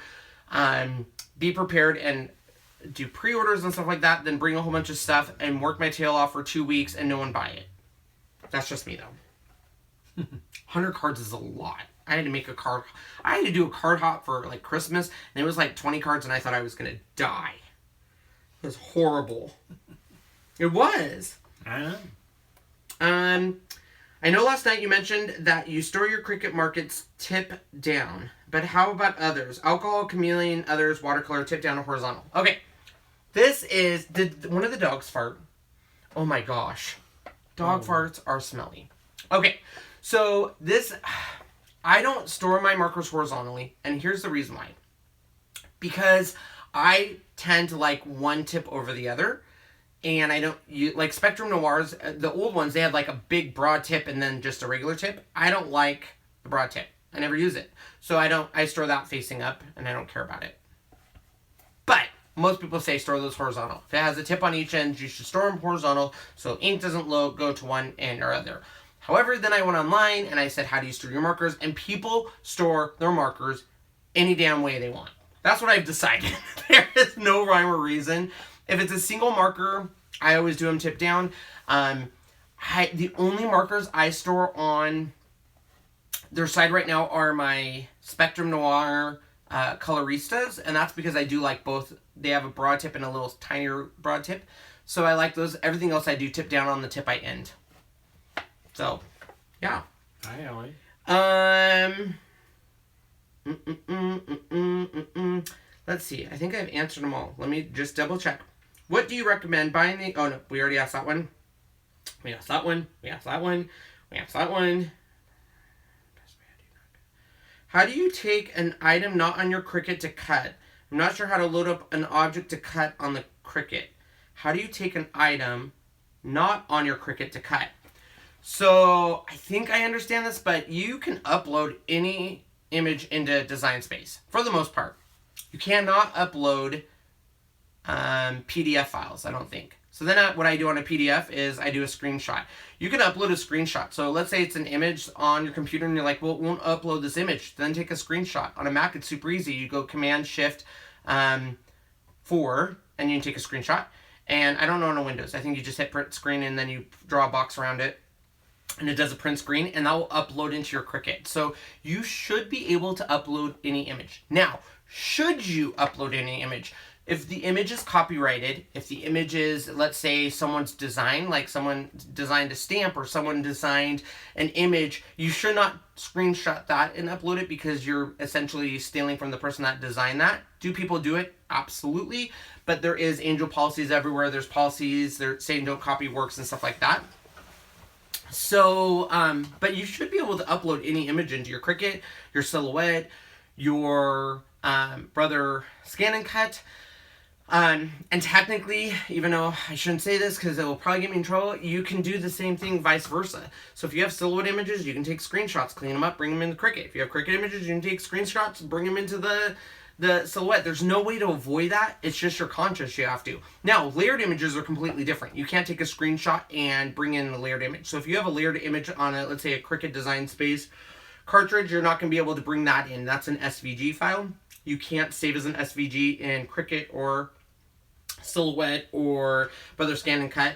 be prepared and do pre-orders and stuff like that than bring a whole bunch of stuff and work my tail off for 2 weeks and no one buy it. That's just me, though. 100 cards is a lot. I had to make a card. I had to do a card hop for like Christmas, and it was like 20 cards, and I thought I was gonna die. It was horrible. It was. I know. I know last night you mentioned that you store your Cricut markets tip down, but how about others? Alcohol, chameleon, others, watercolor, tip down, or horizontal. Okay, this is, did one of the dogs fart? Oh my gosh. Dog farts are smelly. Okay, so this, I don't store my markers horizontally, and here's the reason why. Because I tend to like one tip over the other, and I don't, like Spectrum Noirs, the old ones, they had like a big broad tip and then just a regular tip. I don't like the broad tip. I never use it. So I store that facing up, and I don't care about it. But most people say store those horizontal. If it has a tip on each end, you should store them horizontal so ink doesn't go to one end or other. However, then I went online and I said, how do you store your markers? And people store their markers any damn way they want. That's what I've decided. There is no rhyme or reason. If it's a single marker, I always do them tip down. The only markers I store on their side right now are my Spectrum Noir Coloristas, and that's because I do like both. They have a broad tip and a little tinier broad tip, so I like those. Everything else I do tip down on the tip I end. So, yeah. Hi, Ellie. Let's see. I think I've answered them all. Let me just double check. What do you recommend buying the... Oh, no. We already asked that one. We asked that one. We asked that one. We asked that one. How do you take an item not on your Cricut to cut? I'm not sure how to load up an object to cut on the Cricut. How do you take an item not on your Cricut to cut? So, I think I understand this, but you can upload any image into Design Space, for the most part. You cannot upload PDF files, I don't think. So then what I do on a PDF is I do a screenshot. You can upload a screenshot. So let's say it's an image on your computer and you're like, well, it won't upload this image. Then take a screenshot. On a Mac, it's super easy. You go Command-Shift-4 and you can take a screenshot. And I don't know on a Windows. I think you just hit print screen and then you draw a box around it. and it does a print screen, and that will upload into your Cricut. So you should be able to upload any image. Now, should you upload any image? If the image is copyrighted, if the image is, let's say, someone's design, like someone designed a stamp or someone designed an image, you should not screenshot that and upload it because you're essentially stealing from the person that designed that. Do people do it? Absolutely. But there is angel policies everywhere. There's policies, they're saying don't copy works and stuff like that. So, but you should be able to upload any image into your Cricut, your Silhouette, your Brother Scan and Cut. And technically, even though I shouldn't say this because it will probably get me in trouble, you can do the same thing vice versa. So if you have Silhouette images, you can take screenshots, clean them up, bring them into Cricut. If you have Cricut images, you can take screenshots, bring them into the Silhouette. There's no way to avoid that. It's just your conscience you have to. Now, layered images are completely different. You can't take a screenshot and bring in the layered image. So if you have a layered image on a, let's say, a Cricut Design Space cartridge, you're not going to be able to bring that in. That's an SVG file. You can't save as an SVG in Cricut or Silhouette or Brother Scan and Cut.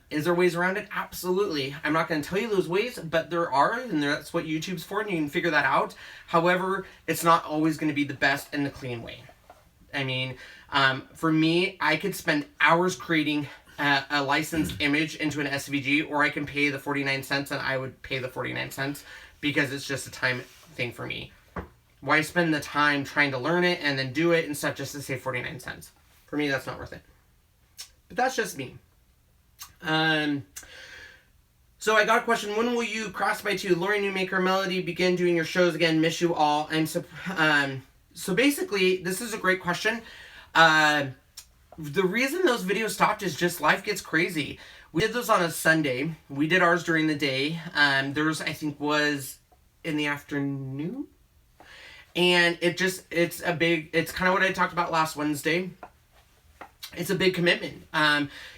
Is there ways around it? Absolutely. I'm not going to tell you those ways, but there are, and that's what YouTube's for, and you can figure that out. However, it's not always going to be the best and the clean way. I mean, for me, I could spend hours creating a licensed image into an SVG, or I can pay the 49 cents, and I would pay the 49 cents because it's just a time thing for me. Why spend the time trying to learn it and then do it instead just to save 49 cents? For me, that's not worth it. But that's just me. So I got a question. When will you cross by 2? Lori Newmaker, Melody, begin doing your shows again. Miss you all. So basically, this is a great question. The reason those videos stopped is just life gets crazy. We did those on a Sunday. We did ours during the day. Theirs, I think, was in the afternoon. And it's kind of what I talked about last Wednesday. It's a big commitment.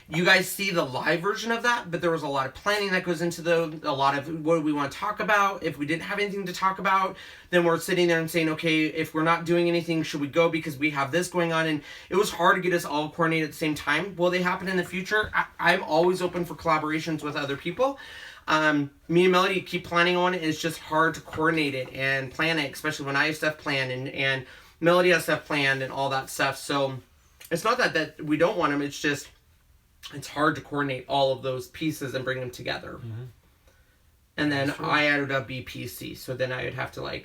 You guys see the live version of that, but there was a lot of planning that goes into a lot of what do we want to talk about. If we didn't have anything to talk about, then we're sitting there and saying, okay, if we're not doing anything, should we go because we have this going on? And it was hard to get us all coordinated at the same time. Will they happen in the future? I'm always open for collaborations with other people. Me and Melody keep planning on it. It's just hard to coordinate it and plan it, especially when I have stuff planned and Melody has stuff planned and all that stuff. So it's not that we don't want them. It's just, it's hard to coordinate all of those pieces and bring them together. Mm-hmm. And then I added a BPC. So then I would have to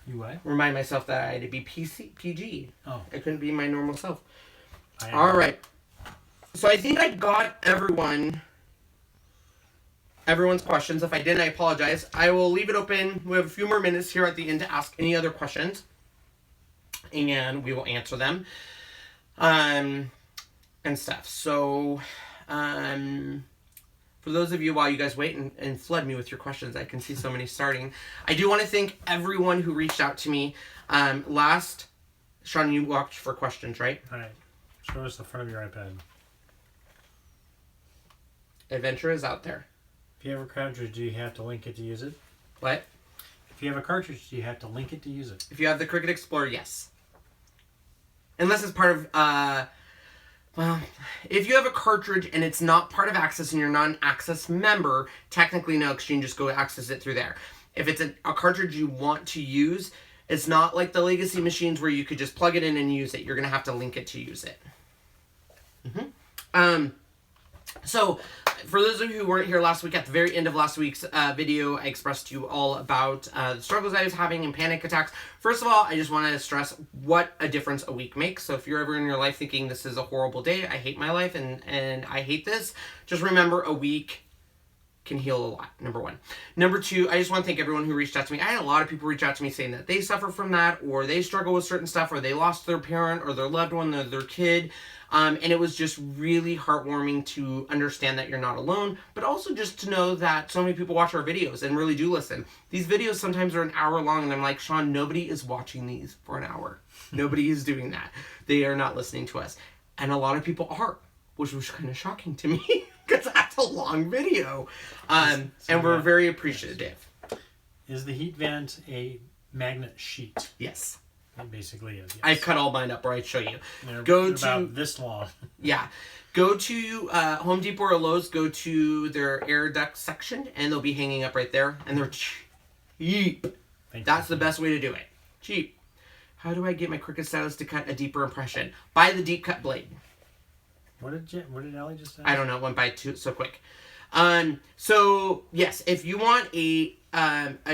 You what? Remind myself that I had to be PG. Oh. I couldn't be my normal self. All right. So I think I got everyone's questions. If I didn't, I apologize. I will leave it open. We have a few more minutes here at the end to ask any other questions. And we will answer them. And stuff. So, for those of you, while you guys wait and flood me with your questions, I can see so many starting. I do want to thank everyone who reached out to me. Sean, you watched for questions, right? All right. Show us the front of your iPad. Adventure is out there. If you have a cartridge, do you have to link it to use it? What? If you have a cartridge, do you have to link it to use it? If you have the Cricut Explorer, yes. Unless it's part of, if you have a cartridge and it's not part of Access and you're not an Access member, technically no, because you can just go access it through there. If it's a cartridge you want to use, it's not like the legacy machines where you could just plug it in and use it. You're going to have to link it to use it. Mm-hmm. So, for those of you who weren't here last week, at the very end of last week's video, I expressed to you all about the struggles I was having and panic attacks. First of all, I just want to stress what a difference a week makes. So if you're ever in your life thinking this is a horrible day, I hate my life and I hate this, just remember a week can heal a lot, number one. Number two, I just want to thank everyone who reached out to me. I had a lot of people reach out to me saying that they suffer from that, or they struggle with certain stuff, or they lost their parent, or their loved one, or their kid. And it was just really heartwarming to understand that you're not alone, but also just to know that so many people watch our videos and really do listen. These videos sometimes are an hour long, and I'm like, Sean, nobody is watching these for an hour. Nobody is doing that. They are not listening to us. And a lot of people are, which was kind of shocking to me, because that's a long video. And we're very appreciative. Is the heat vent a magnet sheet? Yes. It basically is. Yes. I cut all mine up, or I'd show you. They're Go about to this long. Yeah. Go to Home Depot or Lowe's, go to their air duct section, and they'll be hanging up right there. And they're cheap. That's the best way to do it. Cheap. How do I get my Cricut stylus to cut a deeper impression? Buy the deep cut blade. What did Ellie just say? I don't know. It went by so quick. So yes, if you want a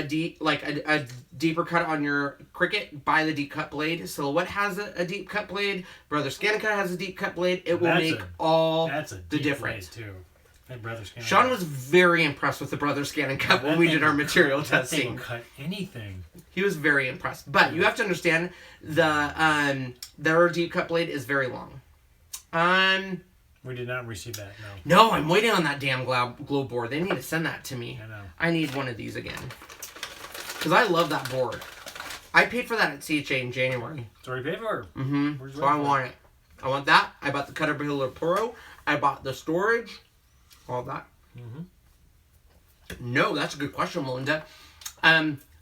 deeper cut on your Cricut, buy the deep cut blade. Silhouette has a deep cut blade. Brother Scanica has a deep cut blade. It will make all the difference. Too. That Brother Scanica. Sean was very impressed with the Brother Scanica when we did our material testing. That thing cut anything. He was very impressed. But you have to understand their deep cut blade is very long. We did not receive that, no. No, I'm waiting on that damn glow board. They need to send that to me. I know. I need one of these again. Because I love that board. I paid for that at CHA in January. It's already paid for. Mm-hmm. So I want it. I want that. I bought the Caterpillar Pro. I bought the storage. All that. Mm-hmm. No, that's a good question, Melinda.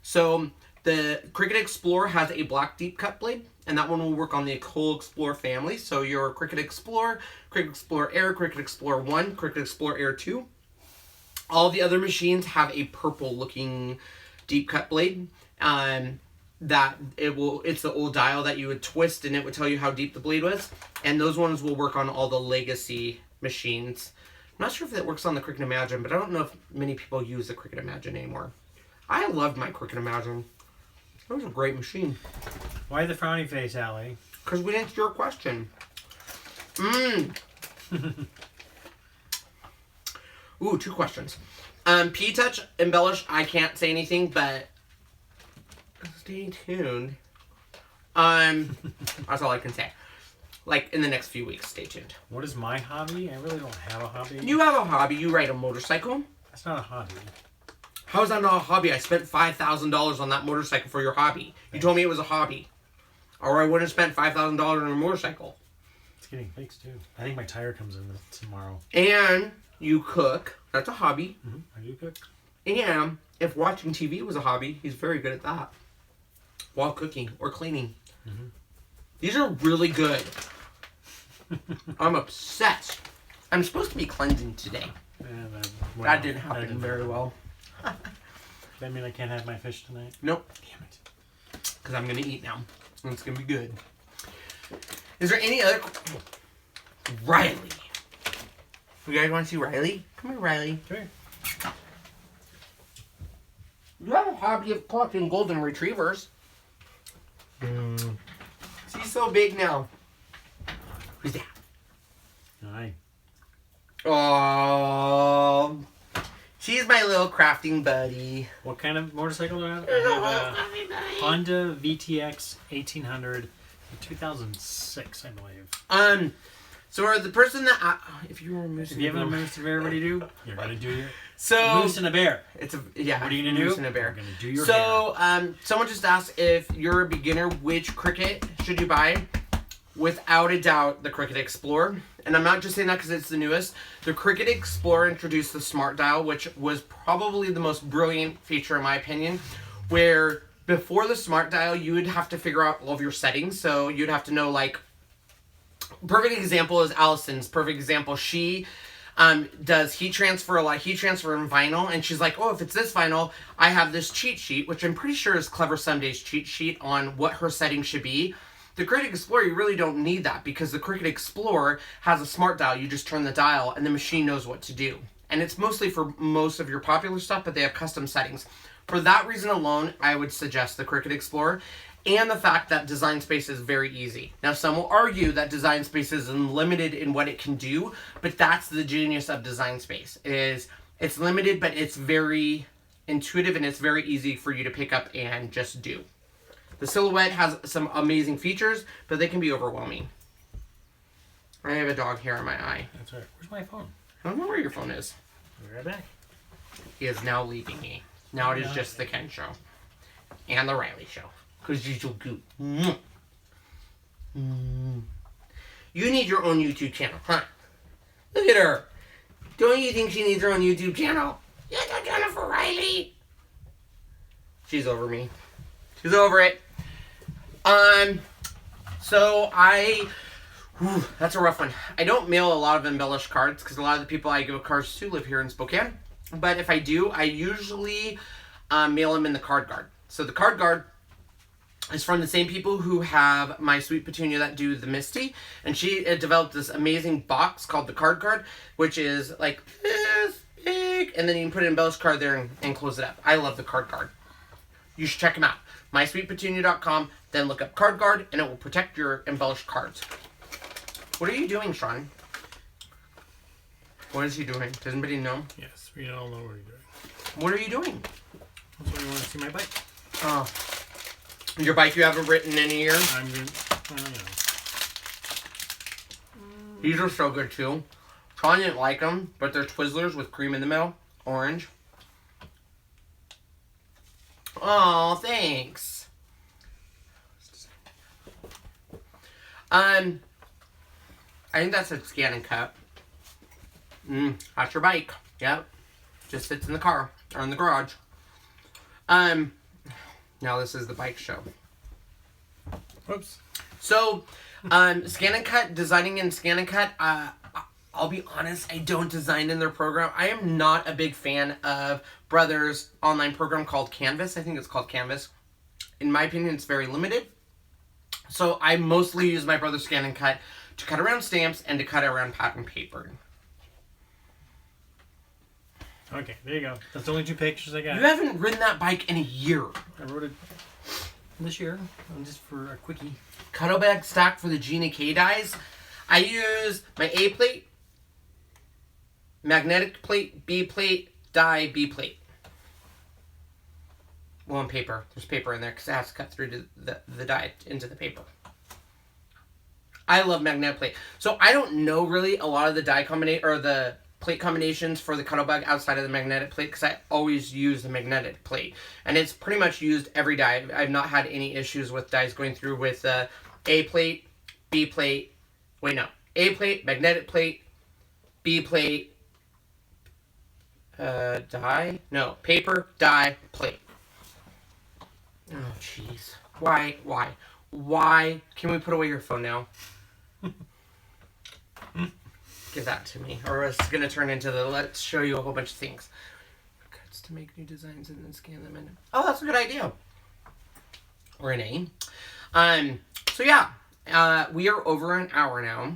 So the Cricut Explorer has a black deep cut blade. And that one will work on the whole Explorer family. So your Cricut Explorer, Cricut Explorer Air, Cricut Explorer 1, Cricut Explorer Air 2. All the other machines have a purple looking deep cut blade. It's the old dial that you would twist and it would tell you how deep the blade was. And those ones will work on all the legacy machines. I'm not sure if that works on the Cricut Imagine, but I don't know if many people use the Cricut Imagine anymore. I loved my Cricut Imagine. That was a great machine. Why the frowny face, Allie? Because we answered your question. Ooh, 2 questions. P-Touch, Embellish, I can't say anything, but stay tuned. That's all I can say. Like, in the next few weeks, stay tuned. What is my hobby? I really don't have a hobby. You have a hobby. You ride a motorcycle. That's not a hobby. How is that not a hobby? I spent $5,000 on that motorcycle for your hobby. You told me it was a hobby. Or I wouldn't have spent $5,000 on a motorcycle. It's getting fixed, too. I think my tire comes in tomorrow. And you cook. That's a hobby. Mm-hmm. I do cook. And if watching TV was a hobby, he's very good at that. While cooking or cleaning. Mm-hmm. These are really good. I'm obsessed. I'm supposed to be cleansing today. That didn't happen very well. That mean I can't have my fish tonight? Nope. Damn it. Because I'm going to eat now. And it's going to be good. Is there any other... Riley. You guys want to see Riley? Come here, Riley. Come here. You have a hobby of collecting golden retrievers. She's so big now. Who's that? Hi. Oh, she's my little crafting buddy. What kind of motorcycle do I have? I have a Honda VTX 1800, 2006, I believe. So for the person that if you were a moose, if you haven't a moose to everybody do, you're gonna do your a moose and a bear. What are you gonna do? Moose and a bear. You're gonna do your hair. Someone just asked if you're a beginner, which Cricut should you buy? Without a doubt, the Cricut Explorer. And I'm not just saying that because it's the newest. The Cricut Explorer introduced the Smart Dial, which was probably the most brilliant feature in my opinion, where before the Smart Dial, you would have to figure out all of your settings. So you'd have to know, like, perfect example is Allison's. Perfect example, she does heat transfer, a lot of heat transfer in vinyl, and she's like, oh, if it's this vinyl, I have this cheat sheet, which I'm pretty sure is Clever Sunday's cheat sheet on what her settings should be. The Cricut Explorer, you really don't need that because the Cricut Explorer has a smart dial. You just turn the dial and the machine knows what to do. And it's mostly for most of your popular stuff, but they have custom settings. For that reason alone, I would suggest the Cricut Explorer and the fact that Design Space is very easy. Now, some will argue that Design Space is limited in what it can do, but that's the genius of Design Space. It's limited, but it's very intuitive and it's very easy for you to pick up and just do. The Silhouette has some amazing features, but they can be overwhelming. I have a dog hair in my eye. That's right. Where's my phone? I don't know where your phone is. Be right back. He is now leaving me. Now it is just the Ken Show. And the Riley Show. Because you're so cute. You need your own YouTube channel, huh? Look at her. Don't you think she needs her own YouTube channel? Yeah, Jennifer Riley. She's over me. She's over it. So that's a rough one. I don't mail a lot of embellished cards because a lot of the people I give cards to live here in Spokane. But if I do, I usually mail them in the card guard. So the card guard is from the same people who have my Sweet Petunia that do the Misty. And she developed this amazing box called the card guard, which is like this big. And then you can put an embellished card there and close it up. I love the card guard. You should check them out. mysweetpetunia.com. Then look up card guard and it will protect your embellished cards. What are you doing, Sean? What is he doing? Does anybody know? Yes, we all know what you're doing. What are you doing? So you want to see my bike? Oh. Your bike you haven't written in a year? I'm going to, These are so good too. Sean didn't like them, but they're Twizzlers with cream in the middle. Orange. Oh, thanks. I think that said scan and cut. That's your bike. Yep. Just sits in the car or in the garage. Now this is the bike show. Whoops. So, scan and cut, designing in scan and cut, I'll be honest, I don't design in their program. I am not a big fan of Brother's online program called Canvas. I think it's called Canvas. In my opinion, it's very limited. So I mostly use my Brother's scan and cut to cut around stamps and to cut around pattern paper. Okay, there you go. That's the only 2 pictures I got. You haven't ridden that bike in a year. I wrote it this year, just for a quickie. Cuddle bag stack for the Gina K dies. I use my A plate, magnetic plate, B plate, die, B plate. Well, on paper. There's paper in there because it has to cut through to the die into the paper. I love magnetic plate. So I don't know really a lot of the die combination or the plate combinations for the cuddle bug outside of the magnetic plate because I always use the magnetic plate. And it's pretty much used every die. I've not had any issues with dies going through with A plate, B plate. Wait, no. A plate, magnetic plate, B plate, die? No. Paper, die, plate. Oh, jeez. Why? Can we put away your phone now? Give that to me. Or it's going to turn into the let's show you a whole bunch of things. Cuts to make new designs and then scan them in. Oh, that's a good idea. Renee. So yeah. We are over an hour now.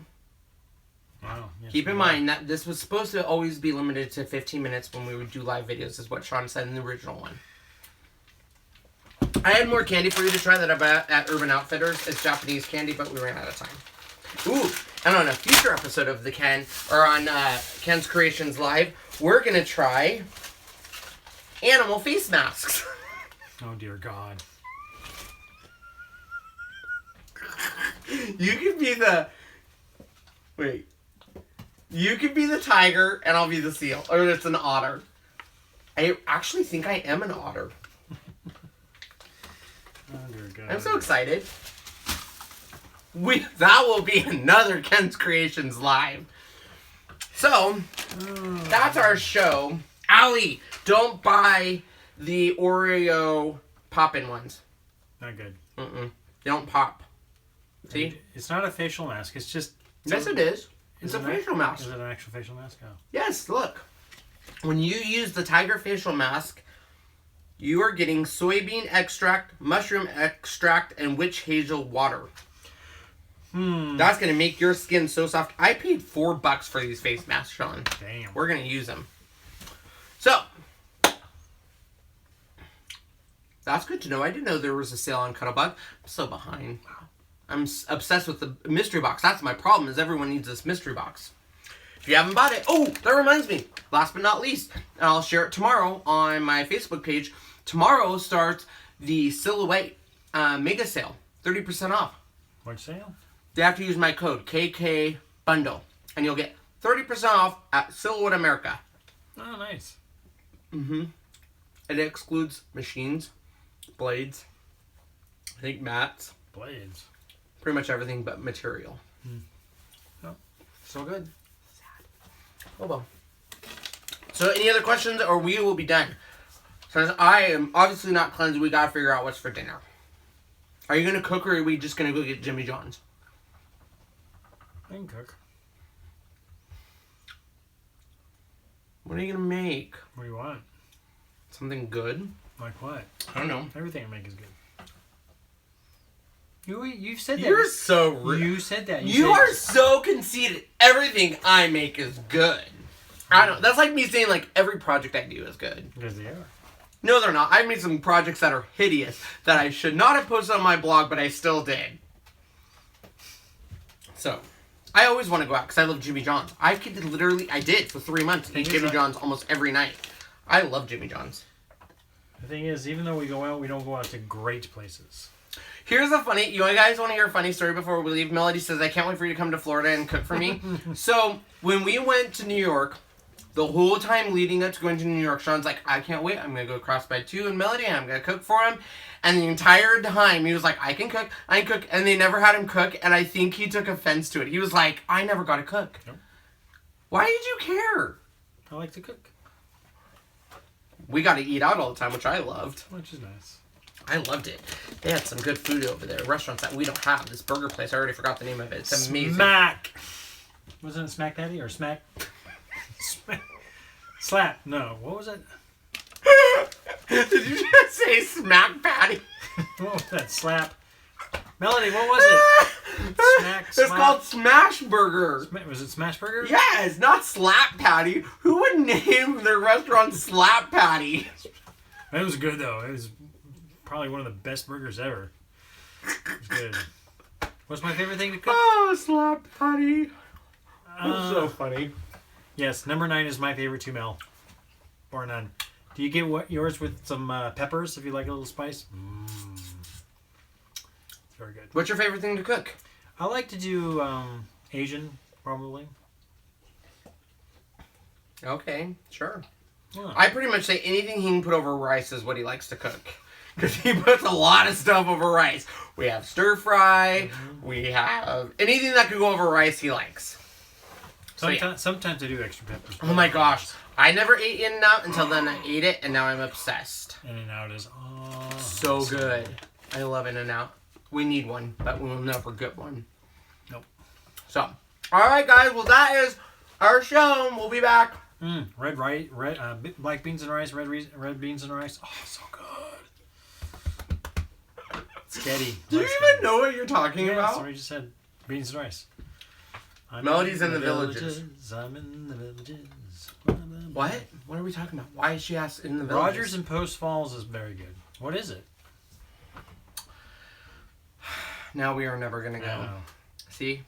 Wow. Yes, Keep in mind that this was supposed to always be limited to 15 minutes when we would do live videos, is what Sean said in the original one. I had more candy for you to try that I bought at Urban Outfitters. It's Japanese candy, but we ran out of time. Ooh, and on a future episode of the Ken, or on Ken's Creations Live, we're going to try animal face masks. Oh, dear God. You could be the... Wait. You could be the tiger, and I'll be the seal. Or it's an otter. I actually think I am an otter. Oh, dear God. I'm so excited. That will be another Ken's Creations Live. So, that's our show. Allie, don't buy the Oreo pop-in ones. Not good. They don't pop. See? It's not a facial mask. It's just... Yes, it is. It's a facial mask. Is it an actual facial mask? Oh. Yes, look. When you use the tiger facial mask, you are getting soybean extract, mushroom extract, and witch hazel water. That's going to make your skin so soft. I paid $4 for these face masks, Sean. Damn. We're going to use them. So, that's good to know. I didn't know there was a sale on Cuttlebug. I'm so behind. I'm obsessed with the mystery box. That's my problem, is everyone needs this mystery box. If you haven't bought it... Oh, that reminds me. Last but not least, and I'll share it tomorrow on my Facebook page. Tomorrow starts the Silhouette mega sale. 30% off. What sale? They have to use my code, KK Bundle. And you'll get 30% off at Silhouette America. Oh, nice. It excludes machines, blades, I think mats. Blades. Pretty much everything but material. Oh. So good. Sad. Oh well. So any other questions or we will be done. Since I am obviously not cleansed, we gotta figure out what's for dinner. Are you gonna cook or are we just gonna go get Jimmy John's? I can cook. What are you gonna make? What do you want? Something good? Like what? I don't know. Everything I make is good. You've said that. You're so rude. You said that. You are so conceited. Everything I make is good. I don't. That's like me saying like every project I do is good. Because they are. No, they're not. I've made some projects that are hideous that I should not have posted on my blog, but I still did. So, I always want to go out because I love Jimmy John's. I did for 3 months eat Jimmy John's almost every night. I love Jimmy John's. The thing is, even though we go out, we don't go out to great places. Here's a funny, you guys want to hear a funny story before we leave? Melody says, I can't wait for you to come to Florida and cook for me. So, when we went to New York, the whole time leading up to going to New York, Sean's like, I can't wait, I'm going to go cross by 2 and Melody, and I'm going to cook for him. And the entire time, he was like, I can cook, and they never had him cook, and I think he took offense to it. He was like, I never got to cook. Nope. Why did you care? I like to cook. We got to eat out all the time, which I loved. Which is nice. I loved it. They had some good food over there. Restaurants that we don't have. This burger place, I already forgot the name of it. It's amazing. Smack! Wasn't it Smack Daddy or Smack? Smack. Slap. No. What was it? Did you just say Smack Patty? What was that? Slap. Melody, what was it? Smack. It's called Smash Burger. Was it Smash Burger? Yes, not Slap Patty. Who would name their restaurant Slap Patty? It was good, though. It was probably one of the best burgers ever. It was good. What's my favorite thing to cook? Oh, Slap Patty. So funny. Yes, number 9 is my favorite too, Mel. Bar none. Do you get yours with some peppers if you like a little spice? It's very good. What's your favorite thing to cook? I like to do Asian, probably. Okay, sure. Yeah. I pretty much say anything he can put over rice is what he likes to cook. Because he puts a lot of stuff over rice. We have stir fry. Mm-hmm. We have anything that could go over rice he likes. Sometimes I do extra peppers. Oh my gosh. I never ate In-N-Out until then I ate it and now I'm obsessed. In-N-Out is so good. I love In-N-Out. We need one, but we will never get one. Nope. So, alright guys, well that is our show. We'll be back. Black beans and rice, red beans and rice. Oh, so good. Sketty. Do you even know what you're talking about? That's what we just said. Beans and rice. Melody's in the villages. I'm in the villages. What? What are we talking about? Why is she asked in the villages? Rogers and Post Falls is very good. What is it? Now we are never going to go. See?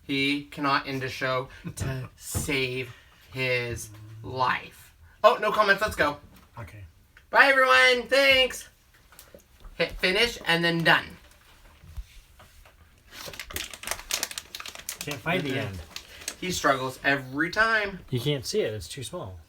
He cannot end a show to save his life. Oh, no comments. Let's go. Okay. Bye, everyone. Thanks. Hit finish and then done. Can't find the end. He struggles every time. You can't see it. It's too small.